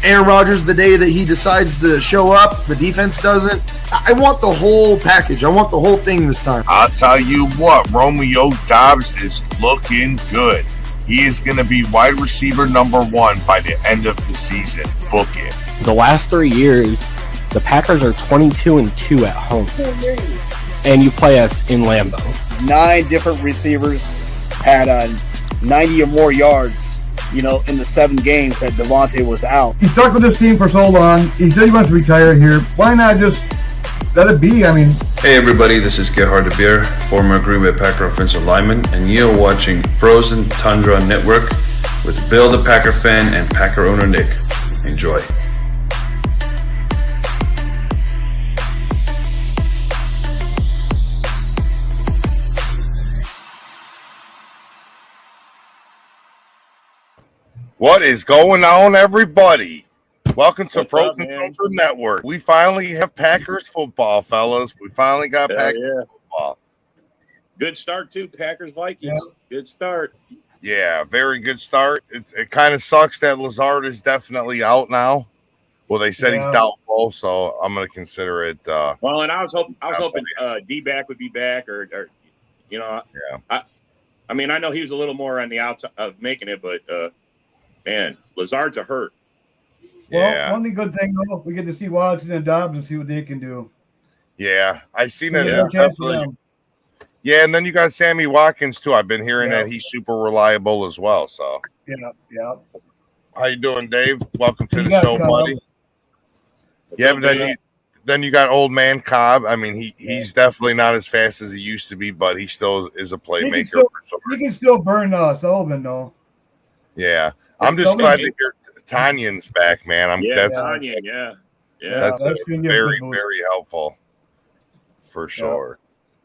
Aaron Rodgers, the day that he decides to show up, the defense doesn't. I want the whole package. I want the whole thing this time. I'll tell you what, Romeo Doubs is looking good. He is going to be wide receiver number 1 by the end of the season. Book it. The last 3 years, the Packers are 22-2 at home. And you play us in Lambeau. 9 different receivers had 90 or more yards, in the 7 games that Devontae was out. He stuck with this team for so long. He said he wants to retire here. Why not just let it be? I mean... Hey everybody, this is Gerhard de Beer, former Green Bay Packer offensive lineman, and you're watching Frozen Tundra Network with Bill the Packer fan and Packer owner Nick. Enjoy. What is going on, everybody? Welcome to Frozen Tundra Network. We finally have Packers football, fellas. We finally got Packers football. Good start, too. Packers Vikings. Yeah. Good start. Yeah, very good start. It kind of sucks that Lazard is definitely out now. Well, they said he's doubtful, so I'm going to consider it. Well, and I was hoping D-back would be back, or Yeah. I mean, I know he was a little more on the outside of making it, but man, Lazard's a hurt. Well, one good thing though, we get to see Watson and Dobbs and see what they can do. Yeah, I seen that. Yeah, and then you got Sammy Watkins too. I've been hearing that he's super reliable as well. So yeah. How you doing, Dave? Welcome to the show, buddy. Yeah, but then you got old man Cobb. I mean, he's definitely not as fast as he used to be, but he still is a playmaker. He can still burn Sullivan though. Yeah, I'm just glad to hear Tanyan's back, man. That's very, very helpful for sure.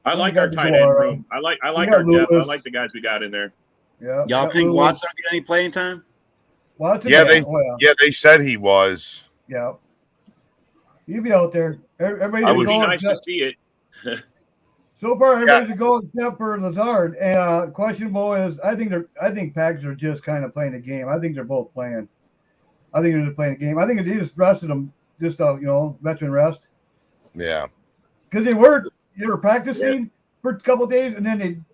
I like our tight end room. I like our depth. I like the guys we got in there. Yeah. Y'all think Watson will get any playing time? Watson, they said he was. Yeah. He'll be out there. Everybody I would be nice to see it. So far, everybody's a go except for Lazard. And questionable is I think Packers are just kind of playing a game. I think they're both playing. I think they're just playing a game. I think they just rested them, just veteran rest. Yeah. Because they were practicing for a couple of days, and then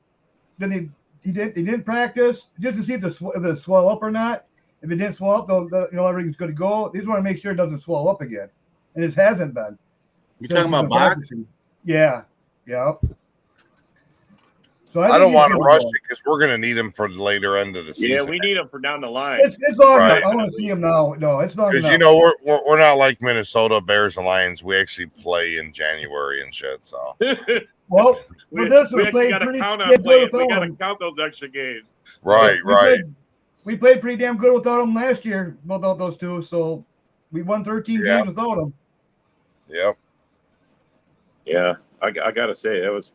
they didn't practice just to see if it swell up or not. If it didn't swell up, everything's good to go. They just want to make sure it doesn't swell up again, and it hasn't been. You talking about boxing? Yeah. So I don't want to rush it because we're going to need him for the later end of the season. Yeah, we need him for down the line. It's long enough. I want to see him now. No, it's not enough. Because we're not like Minnesota Bears and Lions. We actually play in January and shit. So well, we got to count those extra games. Right. We played pretty damn good without them last year. Without those two, so we won 13 games without them. Yep. Yeah, I got to say it was.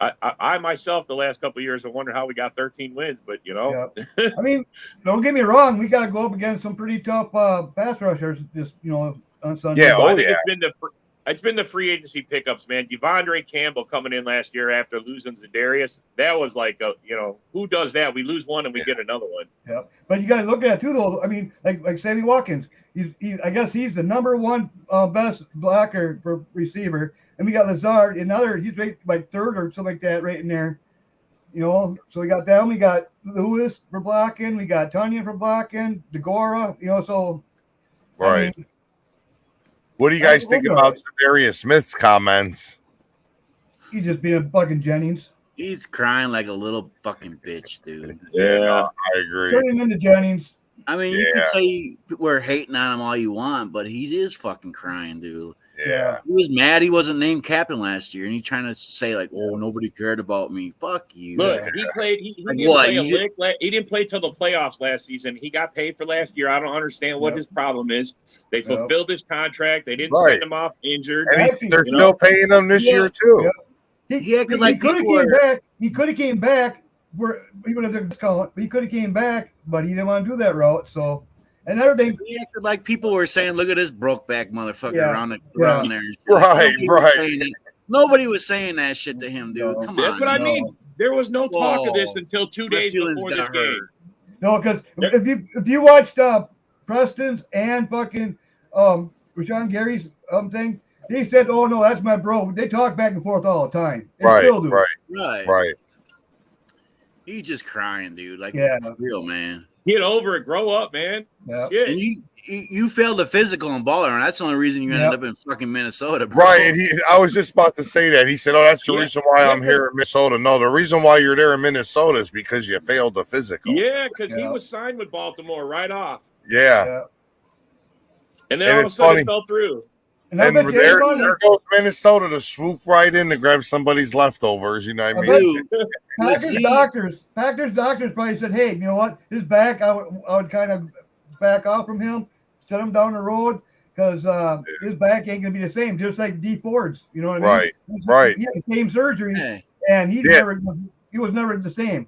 I myself, the last couple of years, I wonder how we got 13 wins, but I mean, don't get me wrong, we got to go up against some pretty tough pass rushers. Just on Sunday. Yeah, it's been the free agency pickups, man. Devondre Campbell coming in last year after losing Zadarius, that was like who does that? We lose one and we get another one. Yeah, but you got to look at it too, though. I mean, like Sammy Watkins, I guess he's the number one best blocker for receiver. And we got Lazard, he's rated like third or something like that, right in there. So we got them. We got Lewis for blocking. We got Tunyon for blocking. DeGora. So. Right. I mean, what do you guys think about Zadarius Smith's comments? He's just being a fucking Jennings. He's crying like a little fucking bitch, dude. Yeah, I agree. Turn him into Jennings. I mean, you can say we're hating on him all you want, but he is fucking crying, dude. Yeah. He was mad he wasn't named captain last year, and he's trying to say, like, oh, nobody cared about me. Fuck you. Look, he played. He didn't play till the playoffs last season. He got paid for last year. I don't understand what his problem is. They fulfilled his contract. They didn't send him off injured. And they're still paying him this year, too. He could have came back. He could have came back. He could have came back, but he didn't want to do that route, so. Another thing, he acted like people were saying, "Look at this broke back motherfucker around there." Right. Nobody was saying that shit to him, dude. Come on. That's what I mean. There was no talk of this until 2 days before the game. No, because if you watched Preston's and fucking Rashawn Gary's thing. They said, "Oh no, that's my bro." They talk back and forth all the time. They still do. Right. He's just crying, dude. Like, for real, man. Get over it. Grow up, man. Yeah. Shit. And you failed the physical in baller, and that's the only reason you ended up in fucking Minnesota, bro. Right. And I was just about to say that. He said, "Oh, that's the reason why I'm here in Minnesota." No, the reason why you're there in Minnesota is because you failed the physical. Yeah, because he was signed with Baltimore right off. Yeah. And then all of a sudden it fell through. And there goes Minnesota to swoop right in to grab somebody's leftovers. You know what I mean? Packers doctors probably said, "Hey, you know what? His back, I would kind of back off from him, set him down the road because his back ain't gonna be the same, just like D Ford's. You know what I mean? Right. He had the same surgery, and he was never the same.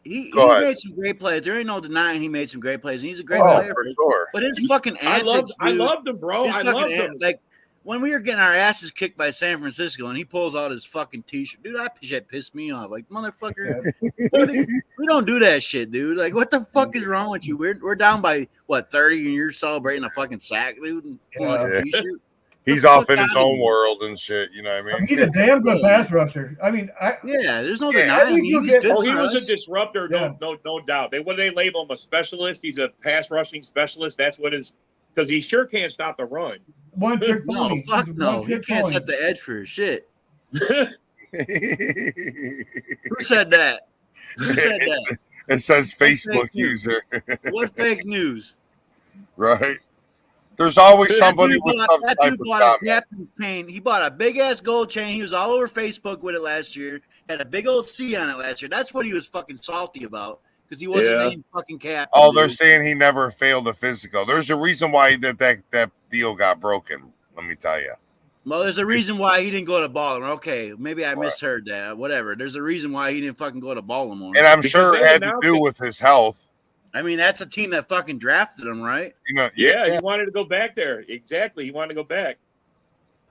He made some great plays. There ain't no denying he made some great plays. And he's a great player. For sure. But his fucking antics, I loved him, bro. I loved him. Like, when we were getting our asses kicked by San Francisco and he pulls out his fucking T-shirt, dude, that shit pissed me off. Like, motherfucker, we don't do that shit, dude. Like, what the fuck is wrong with you? We're down by, 30, and you're celebrating a fucking sack, dude, and pulling out a T-shirt. He's off in his own world and shit. You know what I mean? He's a damn good pass rusher. I mean, there's no denying. He was a disruptor, no doubt. What do they label him? A specialist? He's a pass rushing specialist. That's what his, because he sure can't stop the run. One trick no, pony. Fuck no. He can't set the edge for his shit. Who said that? It says Facebook user. What fake news? Right. There's always somebody with some that type dude of bought comment. a captain's chain. He bought a big ass gold chain. He was all over Facebook with it last year. Had a big old C on it last year. That's what he was fucking salty about because he wasn't named fucking captain. Oh, they're saying he never failed a physical. There's a reason why that deal got broken. Let me tell you. Well, there's a reason why he didn't go to Baltimore. Okay, maybe I misheard that. Whatever. There's a reason why he didn't fucking go to Baltimore. And I'm sure it had to do with his health. I mean, that's a team that fucking drafted him, right? You know, he wanted to go back there. Exactly. He wanted to go back.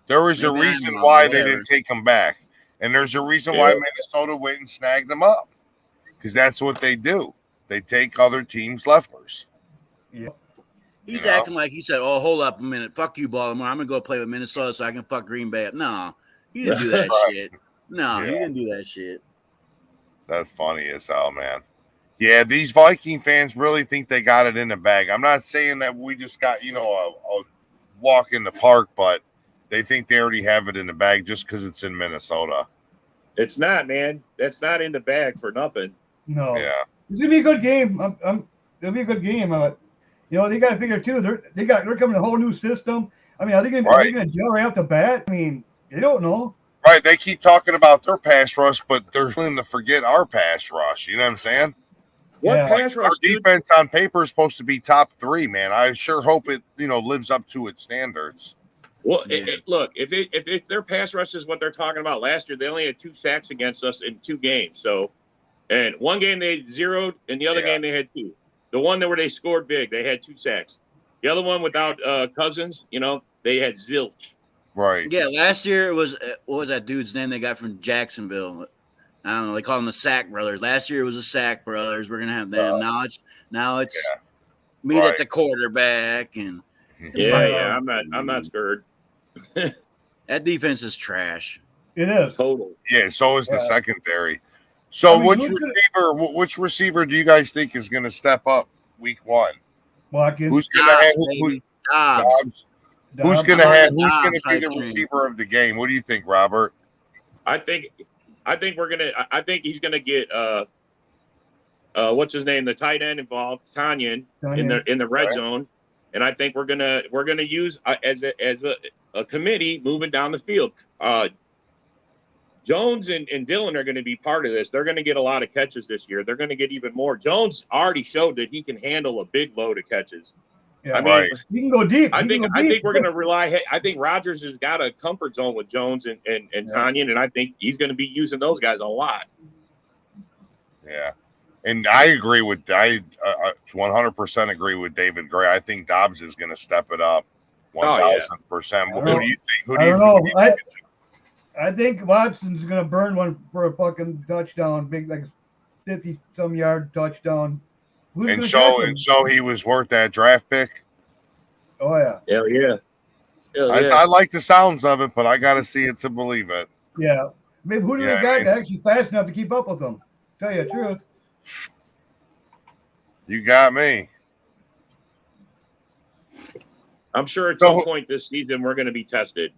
There was a reason why they didn't take him back. And there's a reason why Minnesota went and snagged him up. Because that's what they do. They take other teams' lefters. Yeah. He's acting like he said, "Oh, hold up a minute. Fuck you, Baltimore. I'm going to go play with Minnesota so I can fuck Green Bay up." No, he didn't do that shit. No, he didn't do that shit. That's funny as hell, man. Yeah, these Viking fans really think they got it in the bag. I'm not saying that we just got, a walk in the park, but they think they already have it in the bag just because it's in Minnesota. It's not, man. That's not in the bag for nothing. No. Yeah. It's gonna be a good game. It'll be a good game. They got to figure too. They're coming to a whole new system. I mean, are they gonna gel right off the bat? I mean, they don't know. Right. They keep talking about their pass rush, but they're willing to forget our pass rush. You know what I'm saying? Pass rush? Our defense on paper is supposed to be top 3, man. I sure hope it, lives up to its standards. Well, look, if their pass rush is what they're talking about last year, they only had 2 sacks against us in 2 games. So, and one game they zeroed, and the other game they had 2. The one where they scored big, they had 2 sacks. The other one without Cousins, they had zilch. Right. Yeah, last year it was what was that dude's name they got from Jacksonville? I don't know. They call them the Sack Brothers. Last year it was the Sack Brothers. We're gonna have them. Now it's meet at the quarterback and I'm not scared. That defense is trash. It is total. Yeah, so is the secondary. So which receiver do you guys think is gonna step up week 1? Watkins. Who's gonna have Dobbs? Who's gonna be the receiver of the game? What do you think, Robert? I think he's gonna get what's his name, the tight end involved, Tanyan in the red zone, and I think we're gonna use as a committee moving down the field. Jones and Dillon are going to be part of this. They're going to get a lot of catches this year. They're going to get even more. Jones already showed that he can handle a big load of catches. Yeah, I mean, he can go deep. I think we're going to rely. I think Rodgers has got a comfort zone with Jones and Tanyan, and I think he's going to be using those guys a lot. Yeah, and I agree with 100% agree with David Gray. I think Dobbs is going to step it up 1,000%. Who do you think? I don't know. I think Watson's going to burn one for a fucking touchdown, big like 50-some yard touchdown. and show he was worth that draft pick. Oh yeah. Hell yeah. I like the sounds of it, but I got to see it to believe it. Yeah. Maybe who do they got actually fast enough to keep up with them? Tell you the truth. You got me. I'm sure at some point this season we're going to be tested.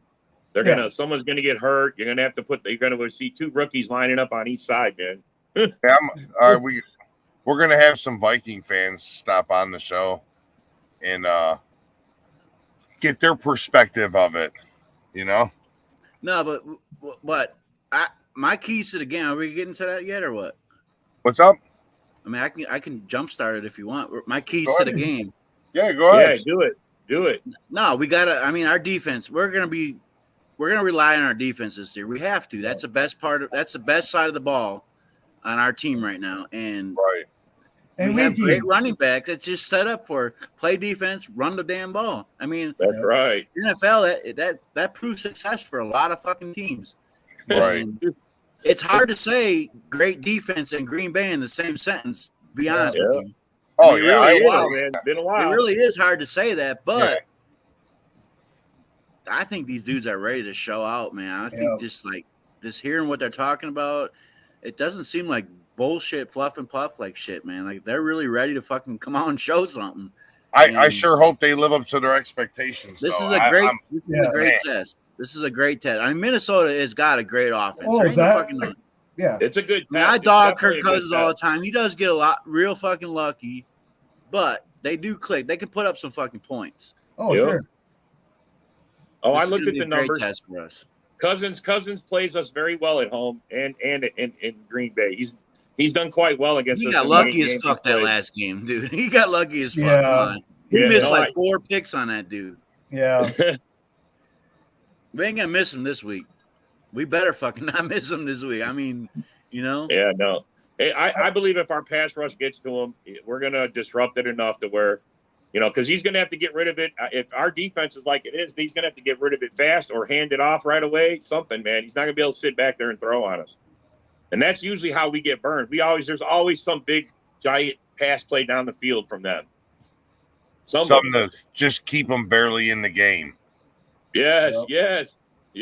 Someone's going to get hurt. You're going to have to you're going to see 2 rookies lining up on each side, man. We're going to have some Viking fans stop on the show and get their perspective of it, you know? No, but my keys to the game, are we getting to that yet or what? What's up? I mean, I can jumpstart it if you want. My keys to the game. Yeah, go ahead. Yeah, do it. No, we gotta. I mean, our defense. We're gonna rely on our defense this year. We have to. That's the best part. That's the best side of the ball on our team right now. And And we have great running backs that's just set up for play defense, run the damn ball. I mean, that's right. NFL that proves success for a lot of fucking teams. Right. And it's hard to say great defense and Green Bay in the same sentence. To be honest with you. Oh, man. It's been a while. It really is hard to say that, but I think these dudes are ready to show out, man. I think just hearing what they're talking about, it doesn't seem like bullshit, fluff and puff like shit, man. Like they're really ready to fucking come out and show something. I sure hope they live up to their expectations. This is a great test. This is a great test. I mean, Minnesota has got a great offense. It's a good test. I dog Kirk Cousins all the time. He does get real fucking lucky, but they do click. They can put up some fucking points. Oh, sure. Oh, I looked at the numbers. Great test for us. Cousins plays us very well at home and in Green Bay. He's done quite well against us. He got lucky as fuck that last game, dude. He got lucky as fuck. Come on. He missed 4 picks on that dude. Yeah. We ain't gonna miss him this week. We better fucking not miss him this week. I mean, you know. Yeah, no. Hey, I believe if our pass rush gets to him, we're gonna disrupt it enough to where, you know, because he's gonna have to get rid of it. If our defense is like it is, he's gonna have to get rid of it fast or hand it off right away. Something, man. He's not gonna be able to sit back there and throw on us. And that's usually how we get burned. There's always some big giant pass play down the field from them. Something to just keep them barely in the game. Yes. You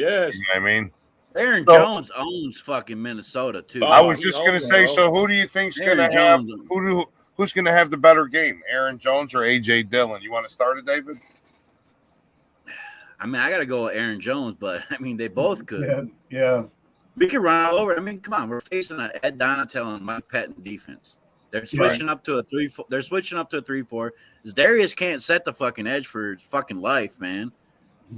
know what I mean? Aaron Jones owns fucking Minnesota too. I was just gonna say. So who do you think's gonna have who's gonna have the better game, Aaron Jones or AJ Dillon? You want to start it, David? I mean, I gotta go with Aaron Jones, but I mean, they both could. Yeah. We can run all over. I mean, come on, we're facing an Ed Donatel and Mike Patton defense. They're switching up to a 3-4. They're switching up to a 3-4. Darius can't set the fucking edge for his fucking life, man.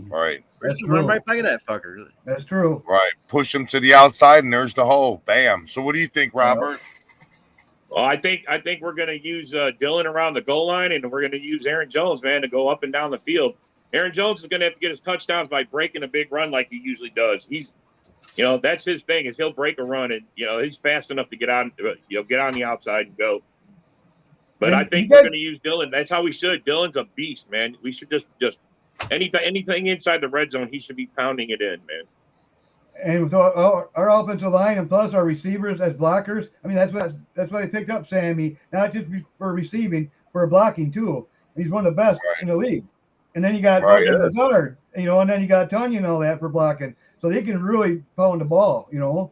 Right. Run right back at that fucker. That's true. Right. Push him to the outside, and there's the hole. Bam. So, what do you think, Robert? Well, I think we're going to use Dillon around the goal line, and we're going to use Aaron Jones, man, to go up and down the field. Aaron Jones is going to have to get his touchdowns by breaking a big run like he usually does. You know, that's his thing is he'll break a run, and you know he's fast enough to get on the outside and go. But I think we're going to use Dillon. That's how we should. Dillon's a beast, man. We should just anything inside the red zone, he should be pounding it in, man. And with our offensive line and plus our receivers as blockers, I mean that's why they picked up Sammy, not just for receiving, for blocking too. And he's one of the best in the league. And then you got Lazard, you know, and then you got Tanya and all that for blocking. So they can really pound the ball, you know.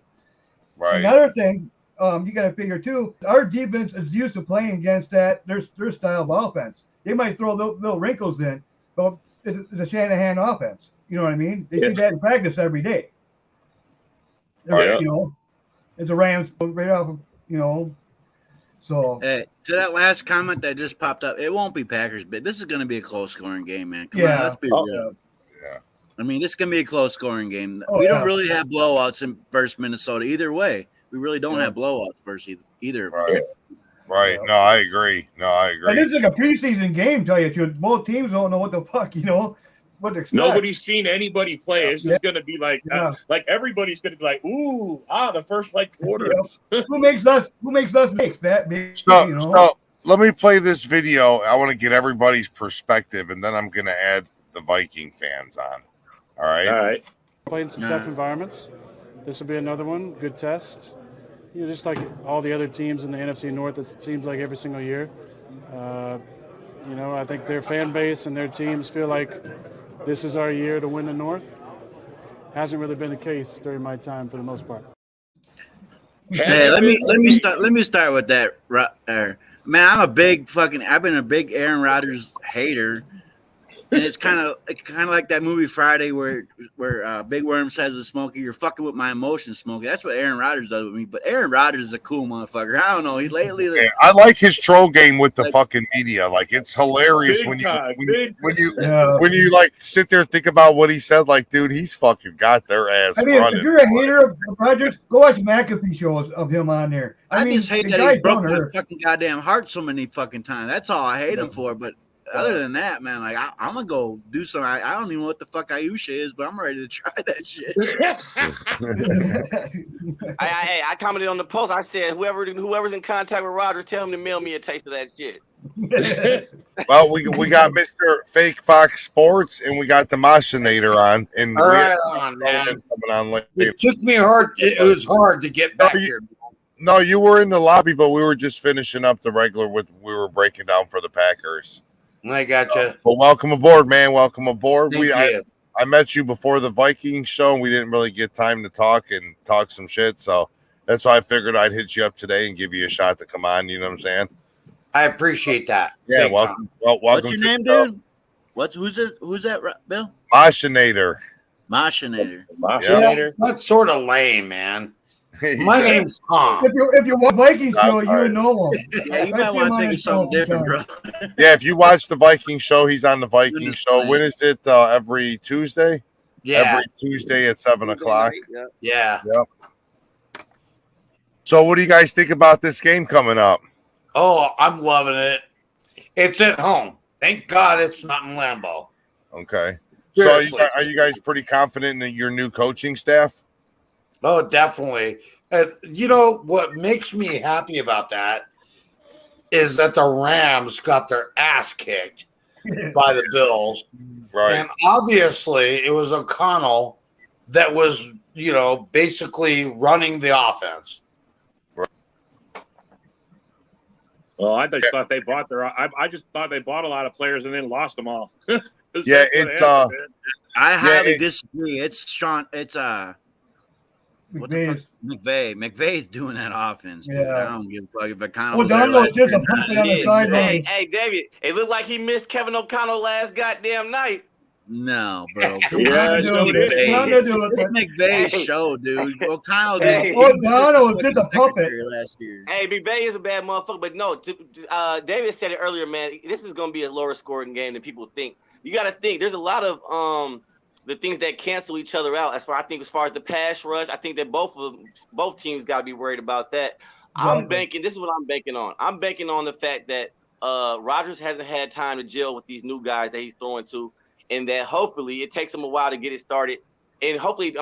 Right. Another thing, you got to figure too, our defense is used to playing against their style of offense. They might throw little wrinkles in, but it's a Shanahan offense. You know what I mean? They see that in practice every day. You know, it's a Rams right off of, you know. So to that last comment that just popped up, it won't be Packers, but this is going to be a close scoring game, man. Come on, let's be real. Yeah. I mean, this is going to be a close scoring game. We don't really have blowouts versus Minnesota either way. We really don't have blowouts versus either of them. Right. No, I agree. And this is like a preseason game, tell you the truth. Both teams don't know what the fuck, you know, what to expect. Nobody's seen anybody play. This is going to be like everybody's going to be like, ooh, the first quarter. Who makes less mistakes? So let me play this video. I want to get everybody's perspective, and then I'm going to add the Viking fans on. All right. Played some tough environments. This will be another one. Good test. You know, just like all the other teams in the NFC North, it seems like every single year. I think their fan base and their teams feel like this is our year to win the North. Hasn't really been the case during my time for the most part. Hey, let me start with that. Man, I've been a big Aaron Rodgers hater, and it's kind of like that movie Friday where Big Worm says to Smokey, "You're fucking with my emotions, Smokey." That's what Aaron Rodgers does with me. But Aaron Rodgers is a cool motherfucker. I don't know. He lately, yeah, I like his troll game with the fucking media. Like, it's hilarious when you like sit there and think about what he said. Like, dude, he's fucking got their ass. I mean, running. if you're a hater of Rodgers, go watch McAfee shows of him on there. I mean, just hate that he broke my fucking goddamn heart so many fucking times. That's all I hate him for. But other than that, man, like I'm gonna go do something. I don't even know what the fuck Ayusha is, but I'm ready to try that shit. I commented on the post. I said, whoever's in contact with Rodgers, tell him to mail me a taste of that shit. Well, we got Mr. Fake Fox Sports and we got the Machinator on, and coming on later. It took me hard. It was hard to get back here. No, you were in the lobby, but we were just finishing up the regular. We were breaking down for the Packers. I gotcha. Well, welcome aboard, man. Welcome aboard. Thank you. I met you before the Vikings show, and we didn't really get time to talk some shit. So that's why I figured I'd hit you up today and give you a shot to come on. You know what I'm saying? I appreciate that. Yeah, welcome. Welcome. What's your name, dude? Who's that, Bill? Machinator. Machinator. That's sort of lame, man. My name's Tom. If you watch Vikings show, you would know him. Yeah, you might want to think of something different, bro. Yeah, if you watch the Vikings show, he's on the Vikings show. When is it? Every Tuesday? Yeah. Every Tuesday at 7:00. Yeah. Yep. So what do you guys think about this game coming up? Oh, I'm loving it. It's at home. Thank God it's not in Lambeau. Okay. Seriously. So are you guys pretty confident in your new coaching staff? Oh, definitely. You know what makes me happy about that is that the Rams got their ass kicked by the Bills. Right. And obviously it was O'Connell that was, basically running the offense. Well, I just thought they bought I just thought they bought a lot of players and then lost them all. Yeah, it's I highly disagree. It's Sean. It's McVay's. McVay's doing that offense. Dude. Yeah. I don't give a fuck if O'Connell. Well, Donald's just a puppet on the sideline. Hey, David, it looked like he missed Kevin O'Connell last goddamn night. No, bro. Yeah, it's McVay's show, dude. O'Connell did. O'Connell was just a puppet last year. Hey, McVay is a bad motherfucker, but no. David said it earlier, man. This is going to be a lower scoring game than people think. You got to think. There's a lot of the things that cancel each other out. As far as the pass rush, I think that both teams got to be worried about that. I'm banking. This is what I'm banking on. I'm banking on the fact that Rodgers hasn't had time to gel with these new guys that he's throwing to, and that hopefully it takes him a while to get it started. And hopefully,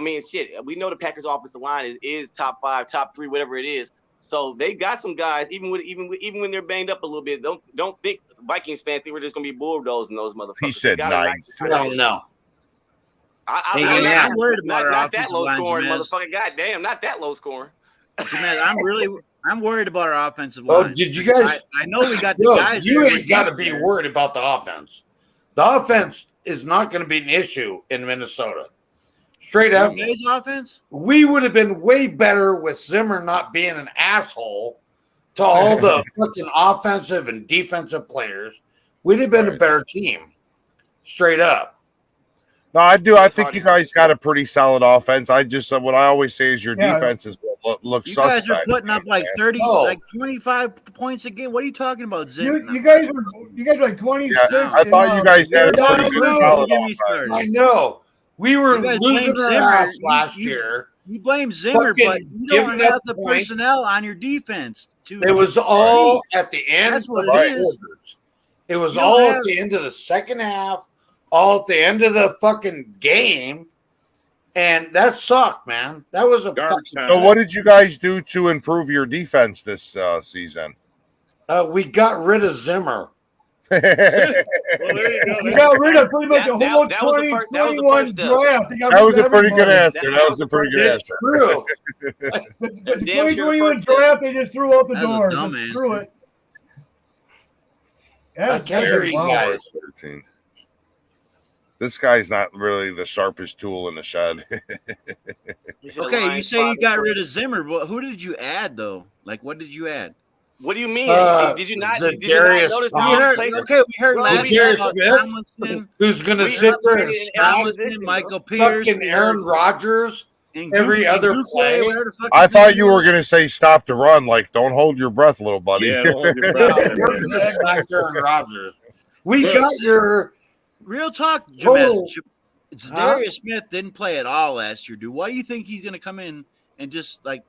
we know the Packers' offensive line is top 5, top 3, whatever it is. So they got some guys, even when they're banged up a little bit. Don't think Vikings fans think we're just gonna be bulldozing those motherfuckers. He said 9. No. I'm worried about our not that offensive low line, scoring, Jamez. motherfucker. Goddamn, not that low scoring. Jamez, I'm worried about our offensive Oh, line. did you guys? I know we got the guys. You ain't got to be worried about the offense. The offense is not going to be an issue in Minnesota. Straight up, offense. We would have been way better with Zimmer not being an asshole to all the fucking offensive and defensive players. We'd have been a better team. Straight up. No, I do. I think you guys got a pretty solid offense. I just what I always say is your defense is what looks suspect. You guys are putting up like 30, like 25 points a game. What are you talking about, Zim? You guys were like 26. Yeah, I thought you guys had a pretty good solid offense. I know. We were losing our ass last year. You blame Zimmer, but you don't have the personnel on your defense. It was all at the end. That's what it is. It was all at the end of the second half, all at the end of the fucking game, and that sucked, man. That was a fucking. So, what did you guys do to improve your defense this season? We got rid of Zimmer. We got rid of pretty much the whole 2021 draft. That was a pretty good answer. That was a pretty good answer. True. The 2021 draft, they just threw out the door. Screw it. I can't hear you guys. 13. This guy's not really the sharpest tool in the shed. Okay, you say you got rid of Zimmer, but who did you add though? Like, what did you add? What do you mean? Did you not notice? We heard last year about Tomlinson, who's going to sit there and smack Michael Pierce, fucking Aaron Rodgers every other play. I thought you were going to say stop the run. Like, don't hold your breath, little buddy. Yeah, don't hold your breath. We're going to smack Aaron Rodgers. We got your real talk, Jameis. Darius Smith didn't play at all last year, dude. Why do you think he's going to come in and just like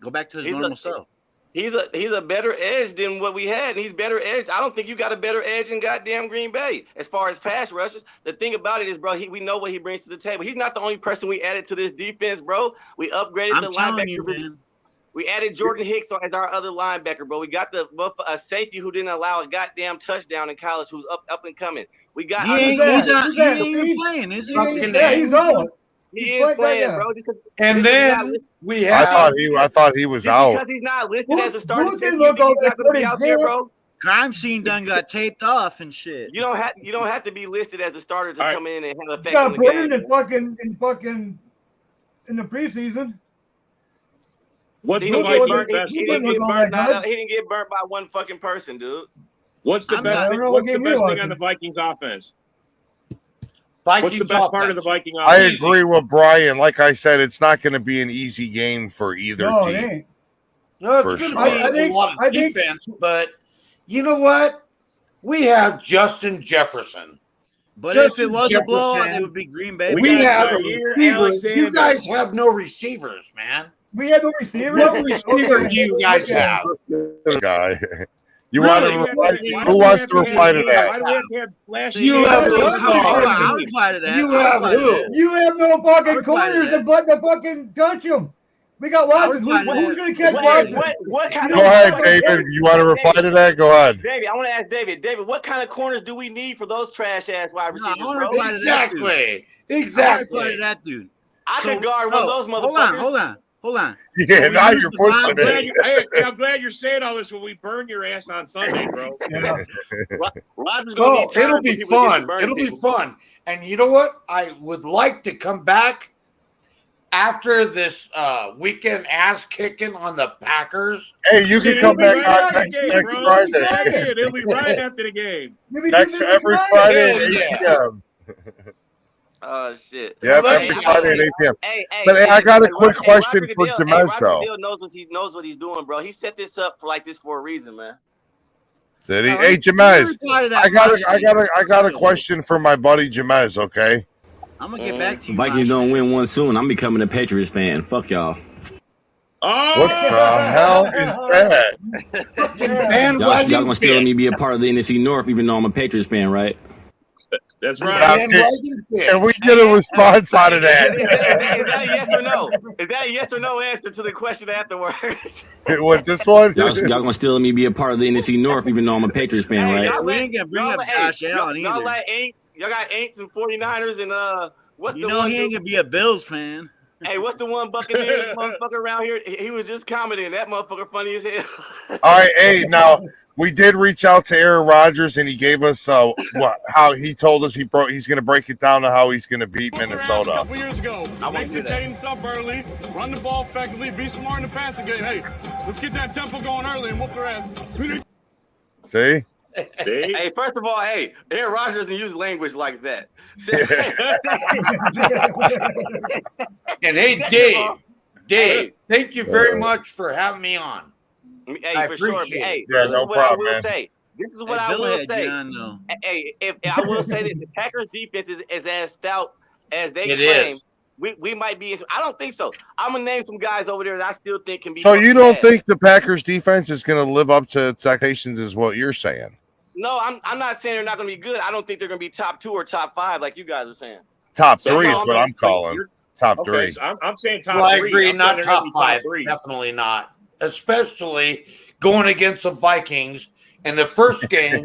go back to his normal self? He's a better edge than what we had, and he's better edge. I don't think you got a better edge in goddamn Green Bay as far as pass rushes. The thing about it is, bro, we know what he brings to the table. He's not the only person we added to this defense, bro. We upgraded the linebacker. We added Jordan Hicks as our other linebacker, bro. We got a safety who didn't allow a goddamn touchdown in college, who's up and coming. We got. He ain't even playing, is he? Yeah, he's on. He is playing, bro. And then we have. I thought he was out. Because he's not listed as a starting. He's not going to be out there, bro. Crime scene done got taped off and shit. You don't have to be listed as a starter to come in and have effect got on the game. In the preseason. What's the Vikings' best? He didn't get burnt by one fucking person, dude. What's the best thing on the Vikings offense? What's the best part of the Viking offense? I agree with Brian. Like I said, it's not going to be an easy game for either team. It ain't. No, it's going to be a lot of defense, but you know what? We have Justin Jefferson. But if it was a blowout, it would be Green Bay. We have receivers. You guys have no receivers, man. We have no receivers. What receiver do you guys have? Guy. You want to reply? Who wants to reply to that? You have I'll reply to that. You have who? You have no fucking corners to fucking touch them. We got Watson. Who's going to catch Watson? Go ahead, David. You want to reply to that? Go ahead. David, I want to ask David. David, what kind of corners do we need for those trash ass wide receivers? I want to reply to that dude. Exactly. I want to reply to that dude. I can guard one of those motherfuckers. Hold on. Yeah, now you're pushing it. I'm glad you're saying all this when we burn your ass on Sunday, bro. Yeah. It'll be fun. It'll be fun. And you know what? I would like to come back after this weekend ass kicking on the Packers. Hey, you can come back next Friday. It'll be right after the game. Every Friday at 8 p.m. Oh shit! Yeah, every Friday at 8 p.m. But I got a quick question for Jameis, though. Roger knows what he's doing, bro. He set this up for a reason, man. Did he? Hey, Jameis, I got a question for my buddy Jameis. Okay. I'm gonna get back to you. Vikings don't win one soon. I'm becoming a Patriots fan. Fuck y'all. Oh, what the hell is that? Y'all gonna still let me be a part of the NFC North, even though I'm a Patriots fan, right? That's right. Can we get a response out of that? Is that a yes or no? Is that a yes or no answer to the question afterwards? What, this one? Y'all gonna still let me be a part of the NFC North, even though I'm a Patriots fan, right? We ain't gonna bring up Josh Allen either. Y'all like Aints? Y'all got Aints and 49ers and what's the one? He ain't gonna be a Bills fan. Hey, what's the one Buccaneers motherfucker around here? He was just commenting. That motherfucker funny as hell. All right, hey, now we did reach out to Aaron Rodgers, and he gave us how he told us he's going to break it down to how he's going to beat Minnesota. A couple years ago, make the cadence up early, run the ball effectively, be smart in the passing game. Hey, let's get that tempo going early and whoop their ass. See? Hey, first of all, Aaron Rodgers doesn't use language like that. And hey, Dave, thank you very much for having me on. Hey, I for sure. appreciate Hey, Yeah, this no is what problem, I will man. say. This is what I will say. Hey, if I will say that the Packers defense is as stout as they claim. We might be. I don't think so. I'm gonna name some guys over there that I still think can be. So you don't think the Packers defense is going to live up to expectations, is what you're saying? No, I'm not saying they're not going to be good. I don't think they're going to be top 2 or top 5 like you guys are saying. Top 3 is what I'm calling. Top 3. Okay, so I'm saying top 3. Well, I agree, not top 5. Definitely not. Especially going against the Vikings in the first game.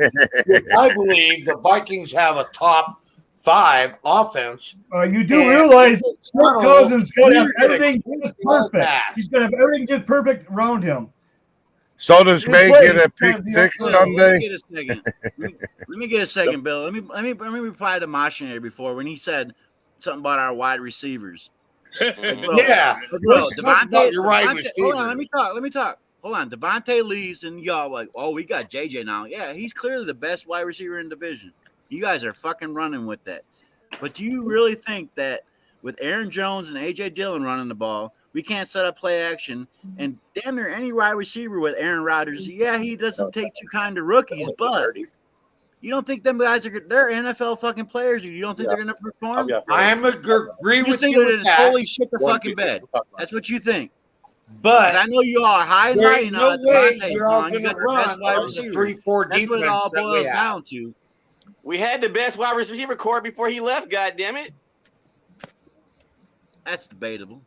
I believe the Vikings have a top 5 offense. You do realize Kirk Cousins is going to have everything just perfect. He's going to have everything just perfect around him. So does May get a pick six Sunday? Let me get a second, Bill. Let me reply to Machinary before when he said something about our wide receivers. Yeah, let's talk about your wide receivers. Hold on, let me talk. Hold on, Devontae leaves, and y'all like, oh, we got JJ now. Yeah, he's clearly the best wide receiver in the division. You guys are fucking running with that. But do you really think that with Aaron Jones and AJ Dillon running the ball, we can't set up play action? And damn near any wide receiver with Aaron Rodgers, yeah, he doesn't take two kind of rookies, but you don't think them guys they're NFL fucking players? You don't think they're gonna perform? I am agree you with think you they're with gonna that. totally shit the fucking bed. That's what you think. But I know you all are high and there mighty ain't now. no way Devontae you're all gone. You gonna got the best run wide on the receivers. 3-4 That's what it all defense that we boils have. down to. We had the best wide receiver core before he left. God damn it. That's debatable.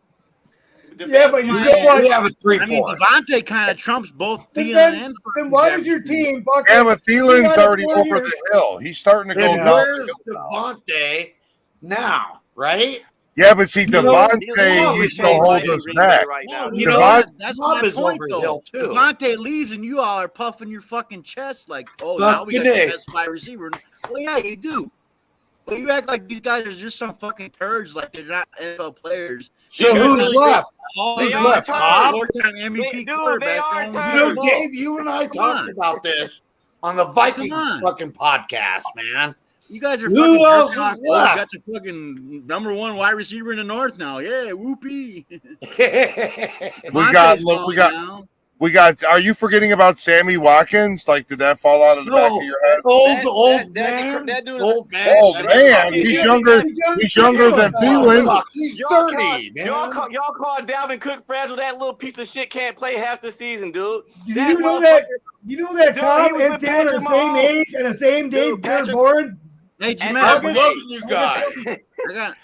Yeah, but you know what? We have a 3-4. I mean, Devontae kind of trumps both Thielen and then why does your team? Yeah, but Thielen's already over the hill. He's starting to go And down. where's Devontae now, right? Yeah, but see, You know, Devontae used to hold us back. You know Devontae- what? That's my is point, over the though. hill, too. Devontae leaves, and you all are puffing your fucking chest like, oh, now we got the Fucking best wide receiver. Well, yeah, you do. But you act like these guys are just some fucking turds, like they're not NFL players. So who's left? Who's left? Cobb? Four-time MVP Dude, quarterback. they are You know, Dave, you and I talked about this on the Vikings fucking podcast, man. You guys are Who fucking else jerking off. is You left? got your fucking number one wide receiver in the North now. Yeah, whoopee. We got. Are you forgetting about Sammy Watkins? Like, did that fall out of the back of your head? Old man. Old man. He's younger. He's younger than Thielen. He's 30, man. Y'all call Dalvin Cook fragile. That little piece of shit can't play half the season, dude. You know that Tom and Thielen are the same age and the same day they're born? Hey, Jamal, I'm loving you guys. I got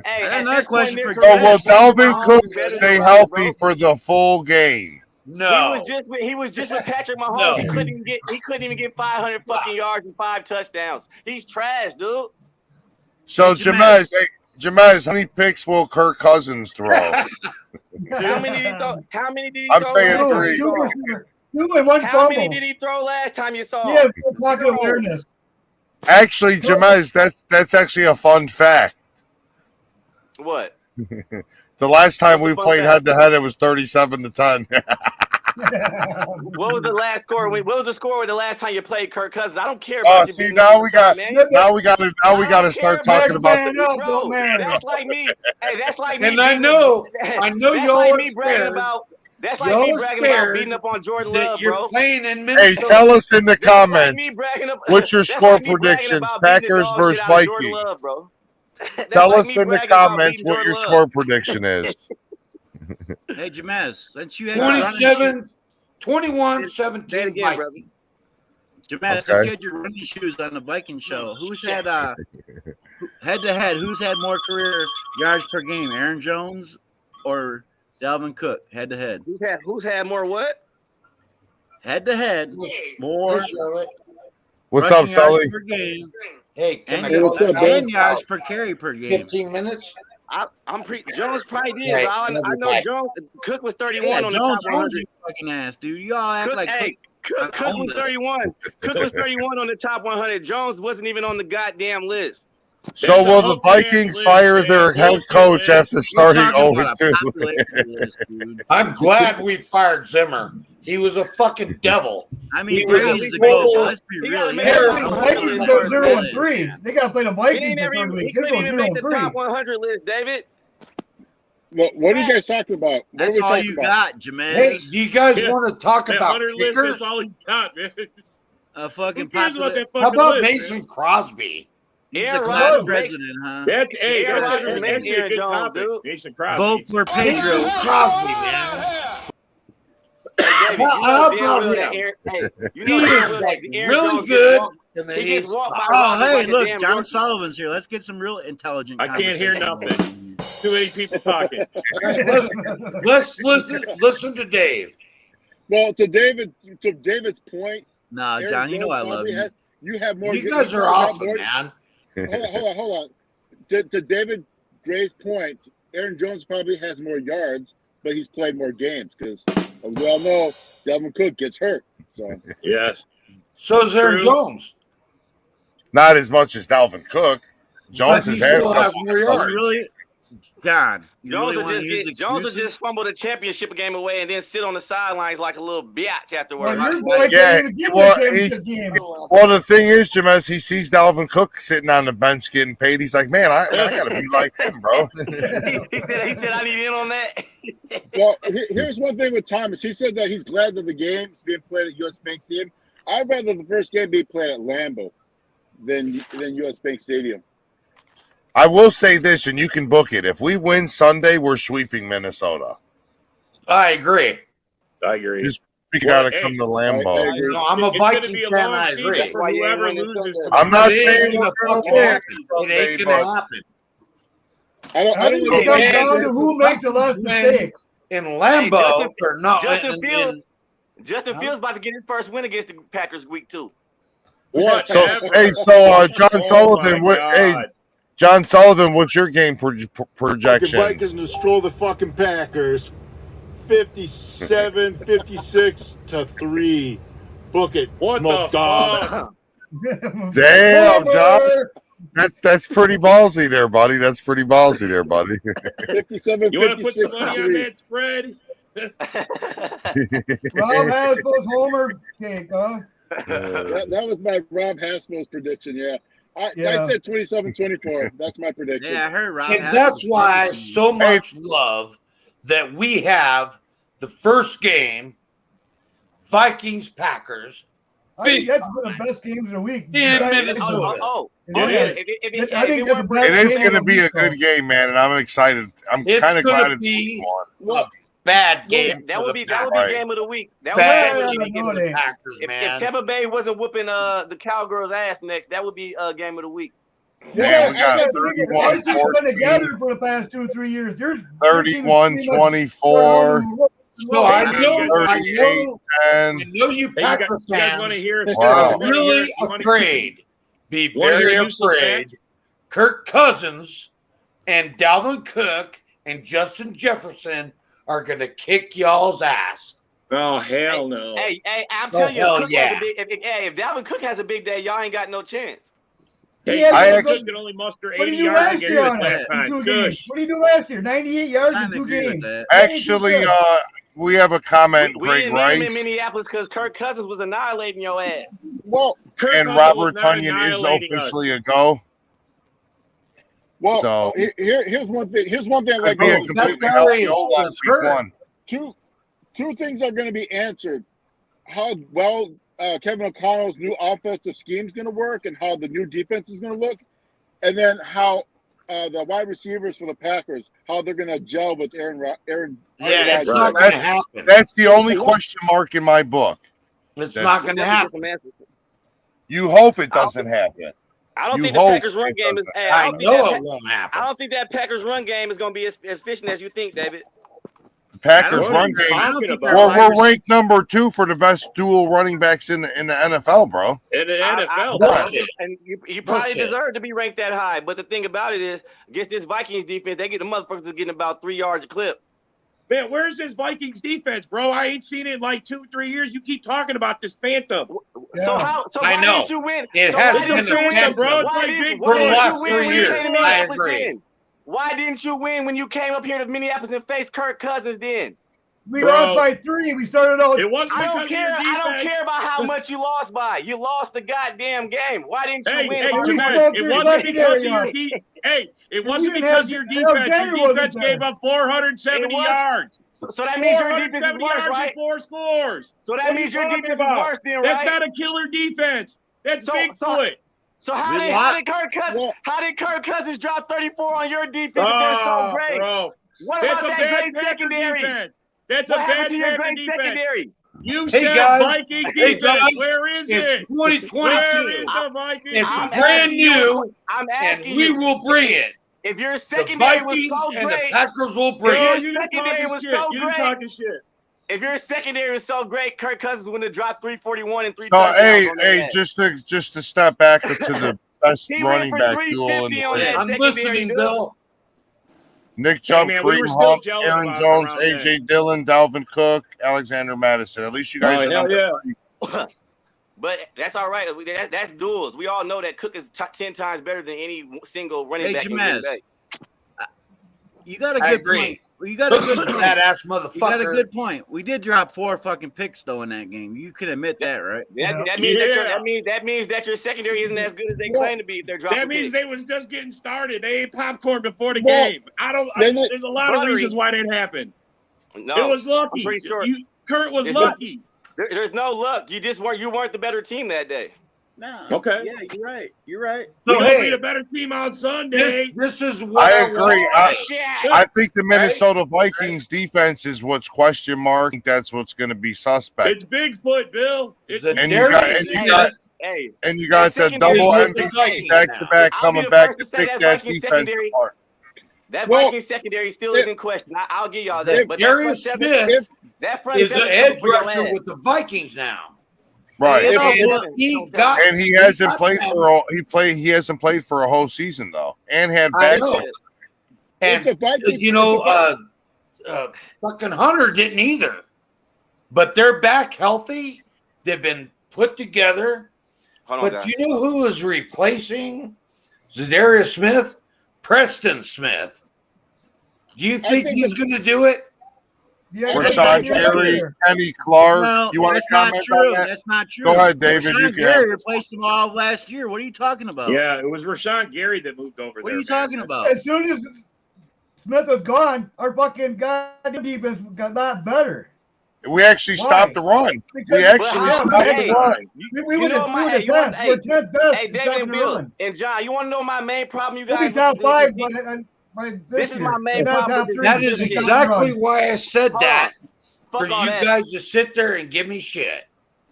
Hey, another question for So will Dalvin Cook stay healthy for the full game? No. He was just with Patrick Mahomes. No. He couldn't even get 500 fucking yards and 5 touchdowns. He's trash, dude. So Jamez, how many picks will Kirk Cousins throw? How many did he throw? I'm saying 3. How many did he throw last time you saw? Yeah, pocket awareness. Actually, Jamez, that's actually a fun fact. What? The last time we played head to head, it was 37-10. What was the last score? What was the score with the last time you played Kirk Cousins? I don't care. Oh, see, now we got to start talking about bro. That's like me. Hey, that's like me. And I know y'all like are me bragging scared. about. That's like me bragging about beating up on Jordan Love, You're bro. playing in Hey, Minnesota. tell us in the comments. Like me bragging up, What's your that's score like me bragging predictions, about beating the Packers dog versus shit out of Jordan Vikings? Love, bro. Tell like us me in the bragging about comments beating what Jordan your Love. score prediction is. Hey, Jamez, since you had 21-17 again, Vikings. Jamez, since you had your running shoes on the Viking show, who's had head to head? Who's had more career yards per game, Aaron Jones or Dalvin Cook? Head to head. Who's had more what? Head to head, more. What's up, Sully? Per game. Hey, can And, I what's go up, and yards per carry per game. 15 minutes? Jones probably did. Right, I know Jones. Cook was 31 Yeah, on the Jones top owns 100. you fucking ass, dude. You all act Cook, like Cook was 31. Cook was 31 on the top 100. Jones wasn't even on the goddamn list. So will the Vikings fire their head coach after starting 0-2? I'm glad we fired Zimmer. He was a fucking devil. I mean, he was Brady's the coach. Let's be real. Vikings go 0-3. They got to play the Vikings the third week. He couldn't even make the top 100 list, David. What are you guys talking about? What That's all you got, Jamez. Hey, do you guys want to talk about kickers? That's all you got, man. A fucking popular. How about Mason Crosby? He's the class president, huh? That's Aaron Jones, dude. Mason Crosby. Vote for Pedro. Crosby, man. Hey, David, How about him? He is like really good. And then he gets walked by hey, look, John Sullivan's here. Let's get some real intelligent. I can't hear nothing. Too many people talking. Let's listen to Dave. Well, to David's point. No, John, you know I love you. You have more. You guys are awesome, man. Hold on. To David Gray's point, Aaron Jones probably has more yards, but he's played more games because, as we all know, Dalvin Cook gets hurt. So yes. So is Aaron Jones. Not as much as Dalvin Cook. Jones But he has had still has more yards. Really, God, you Jones really want will to use just Jones will excuses? just fumble the championship game away and then sit on the sidelines like a little biatch afterwards. Well, your boy Yeah, can't even give well, you a championship game. well, the thing is, Jameis, he sees Dalvin Cook sitting on the bench getting paid. He's like, man, I got to be like him, bro. he said, I need in on that. well, here's one thing with Thomas. He said that he's glad that the game's being played at US Bank Stadium. I'd rather the first game be played at Lambeau than US Bank Stadium. I will say this, and you can book it. If we win Sunday, we're sweeping Minnesota. I agree. Just you got to come to Lambeau. No, I'm a Vikings fan. I agree. I'm not It ain't saying gonna we're fucking gonna happen. It ain't gonna happen. I don't think it comes down to who makes the less mistakes. In Lambeau, or not. Justin Fields about to get his first win against the Packers week 2. What? So John Sullivan, John Sullivan, what's your game projections? The Vikings to stroll the fucking Packers 57, 56 to 3. Book it. What Smoke the dog. Damn, John. That's pretty ballsy there, buddy. That's pretty ballsy there, buddy. 57, You want to put 56 some money to on 3. that spread? Rob Hasbro's homer cake, huh? That was my Rob Haskell's prediction, yeah. I said 27-24. That's my prediction. Yeah, I heard Rob. And that's why I so much love that we have the first game, Vikings-Packers. I think that's one of the best games of the week. In Minnesota. It is going to be a good game, man, and I'm excited. I'm kind of glad it's a bad game. That would be game of the week. That Bad would game against the Packers, if Tampa Bay wasn't whooping the Cowgirls' ass next, that would be game of the week. Yeah, we got 31-14. Been together for the past 2 or 3 years. 31-24. So I know you Packer fans are really afraid. Be very afraid. Kirk Cousins and Dalvin Cook and Justin Jefferson are going to kick y'all's ass. Oh, hell no. Hey, I'm telling you, if Dalvin Cook has a big day, y'all ain't got no chance. Hey, I could only muster 80 yards against last time. What did you do last year? 98 yards in 2 games. Actually, we have a comment, We Greg didn't need him in Rice. Minneapolis because Kirk Cousins was annihilating your ass. Well, and Robert Tunyon is officially a go. Well, so here's one thing. Here's one thing I like. Two things are going to be answered: how well Kevin O'Connell's new offensive scheme is going to work, and how the new defense is going to look, and then how the wide receivers for the Packers, how they're going to gel with Aaron. Yeah, it's not going to happen. That's the only question mark in my book. It's not going to happen. You hope it doesn't happen. I don't think the Packers' run game is. I know it won't happen. I don't think that Packers' run game is going to be as efficient as you think, David. The Packers' run game. Well, we're ranked number 2 for the best dual running backs in the NFL, bro. In the NFL, and you probably deserve to be ranked that high. But the thing about it is, against this Vikings defense, they get the motherfuckers getting about 3 yards a clip. Man, where's this Vikings defense, bro? I ain't seen it in like 2-3 years. You keep talking about this Phantom. So why didn't you win? It has been a Phantom, bro. For the last 3 years. I agree. Why didn't you win when you came up here to Minneapolis and faced Kirk Cousins then? We lost by 3. We started out. It wasn't I don't because care. of your I don't defense. care about how much you lost by. You lost the goddamn game. Why didn't you win? It wasn't because of your defense. Hey, it wasn't because of your defense. Your defense gave up 470 yards. So that means your defense is worse, right? 4 scores. So that means your defense is worse then, right? That's not a killer defense. That's Bigfoot. So how did Kirk Cousins drop 34 on your defense if they're so great? Bro. What about that great secondary? That's what a happened bad to your great defense. secondary? You said Viking defense. Where is it's it? 2022. Where is the Viking It's brand new, and we will bring it. If your The secondary was Vikings so and the great, Packers will bring your it. secondary was so You're great. talking shit. If your secondary was so great, Kirk Cousins wouldn't have dropped 341 and 3 So, touchdowns. hey, just to step back to the best running back duel in the league. I'm listening, Bill. Nick Chubb, man, we Kareem were still Hunt, jealous Aaron about it Jones, around AJ then. Dillon, Dalvin Cook, Alexander Madison. At least you guys are number 3. But that's all right. That's duels. We all know that Cook is 10 times better than any single running back in Green Bay. You got a good point. You got a good point. Badass motherfucker. You got a good point. We did drop 4 fucking picks though in that game. You can admit that, right? That means that your secondary isn't as good as they claim to be if they're dropping. That means picks. they was just getting started. They ate popcorn before the game. There's a lot of reasons why that happened. No, it was lucky. I'm pretty sure. Kurt was lucky. There's no luck. You weren't the better team that day. No. Okay. Yeah, you're right. You're right. So we'll be the better team on Sunday. This is what I agree. I think the Minnesota Vikings defense is what's question mark. I think that's what's going to be suspect. It's Bigfoot, Bill. And you got the double MVP back-to-back coming back to pick that defense apart. That Vikings secondary still is in question. I'll give y'all that. But Darius Smith is the edge rusher with the Vikings now. Right, and he hasn't played for he hasn't played for a whole season though, and had back. And fucking Hunter didn't either, but they're back healthy. They've been put together. But you know who is replacing Zadarius Smith? Preston Smith. Do you think he's going to do it? Yeah, Rashawn Gary, Kenny Clark. No, you want to comment on that? That's not true. Go ahead, David. Rashawn Gary replaced them all last year. What are you talking about? Yeah, it was Rashawn Gary that moved over there. What are you talking about? As soon as Smith was gone, our fucking goddamn defense got a lot better. We actually stopped the run. We actually stopped the run. We went to 10th. We're 10th best. Hey, David and Bill and John, you want to know my main problem? You guys. We'll be top 5. This is my main problem. That is exactly why I said that. For you guys to sit there and give me shit.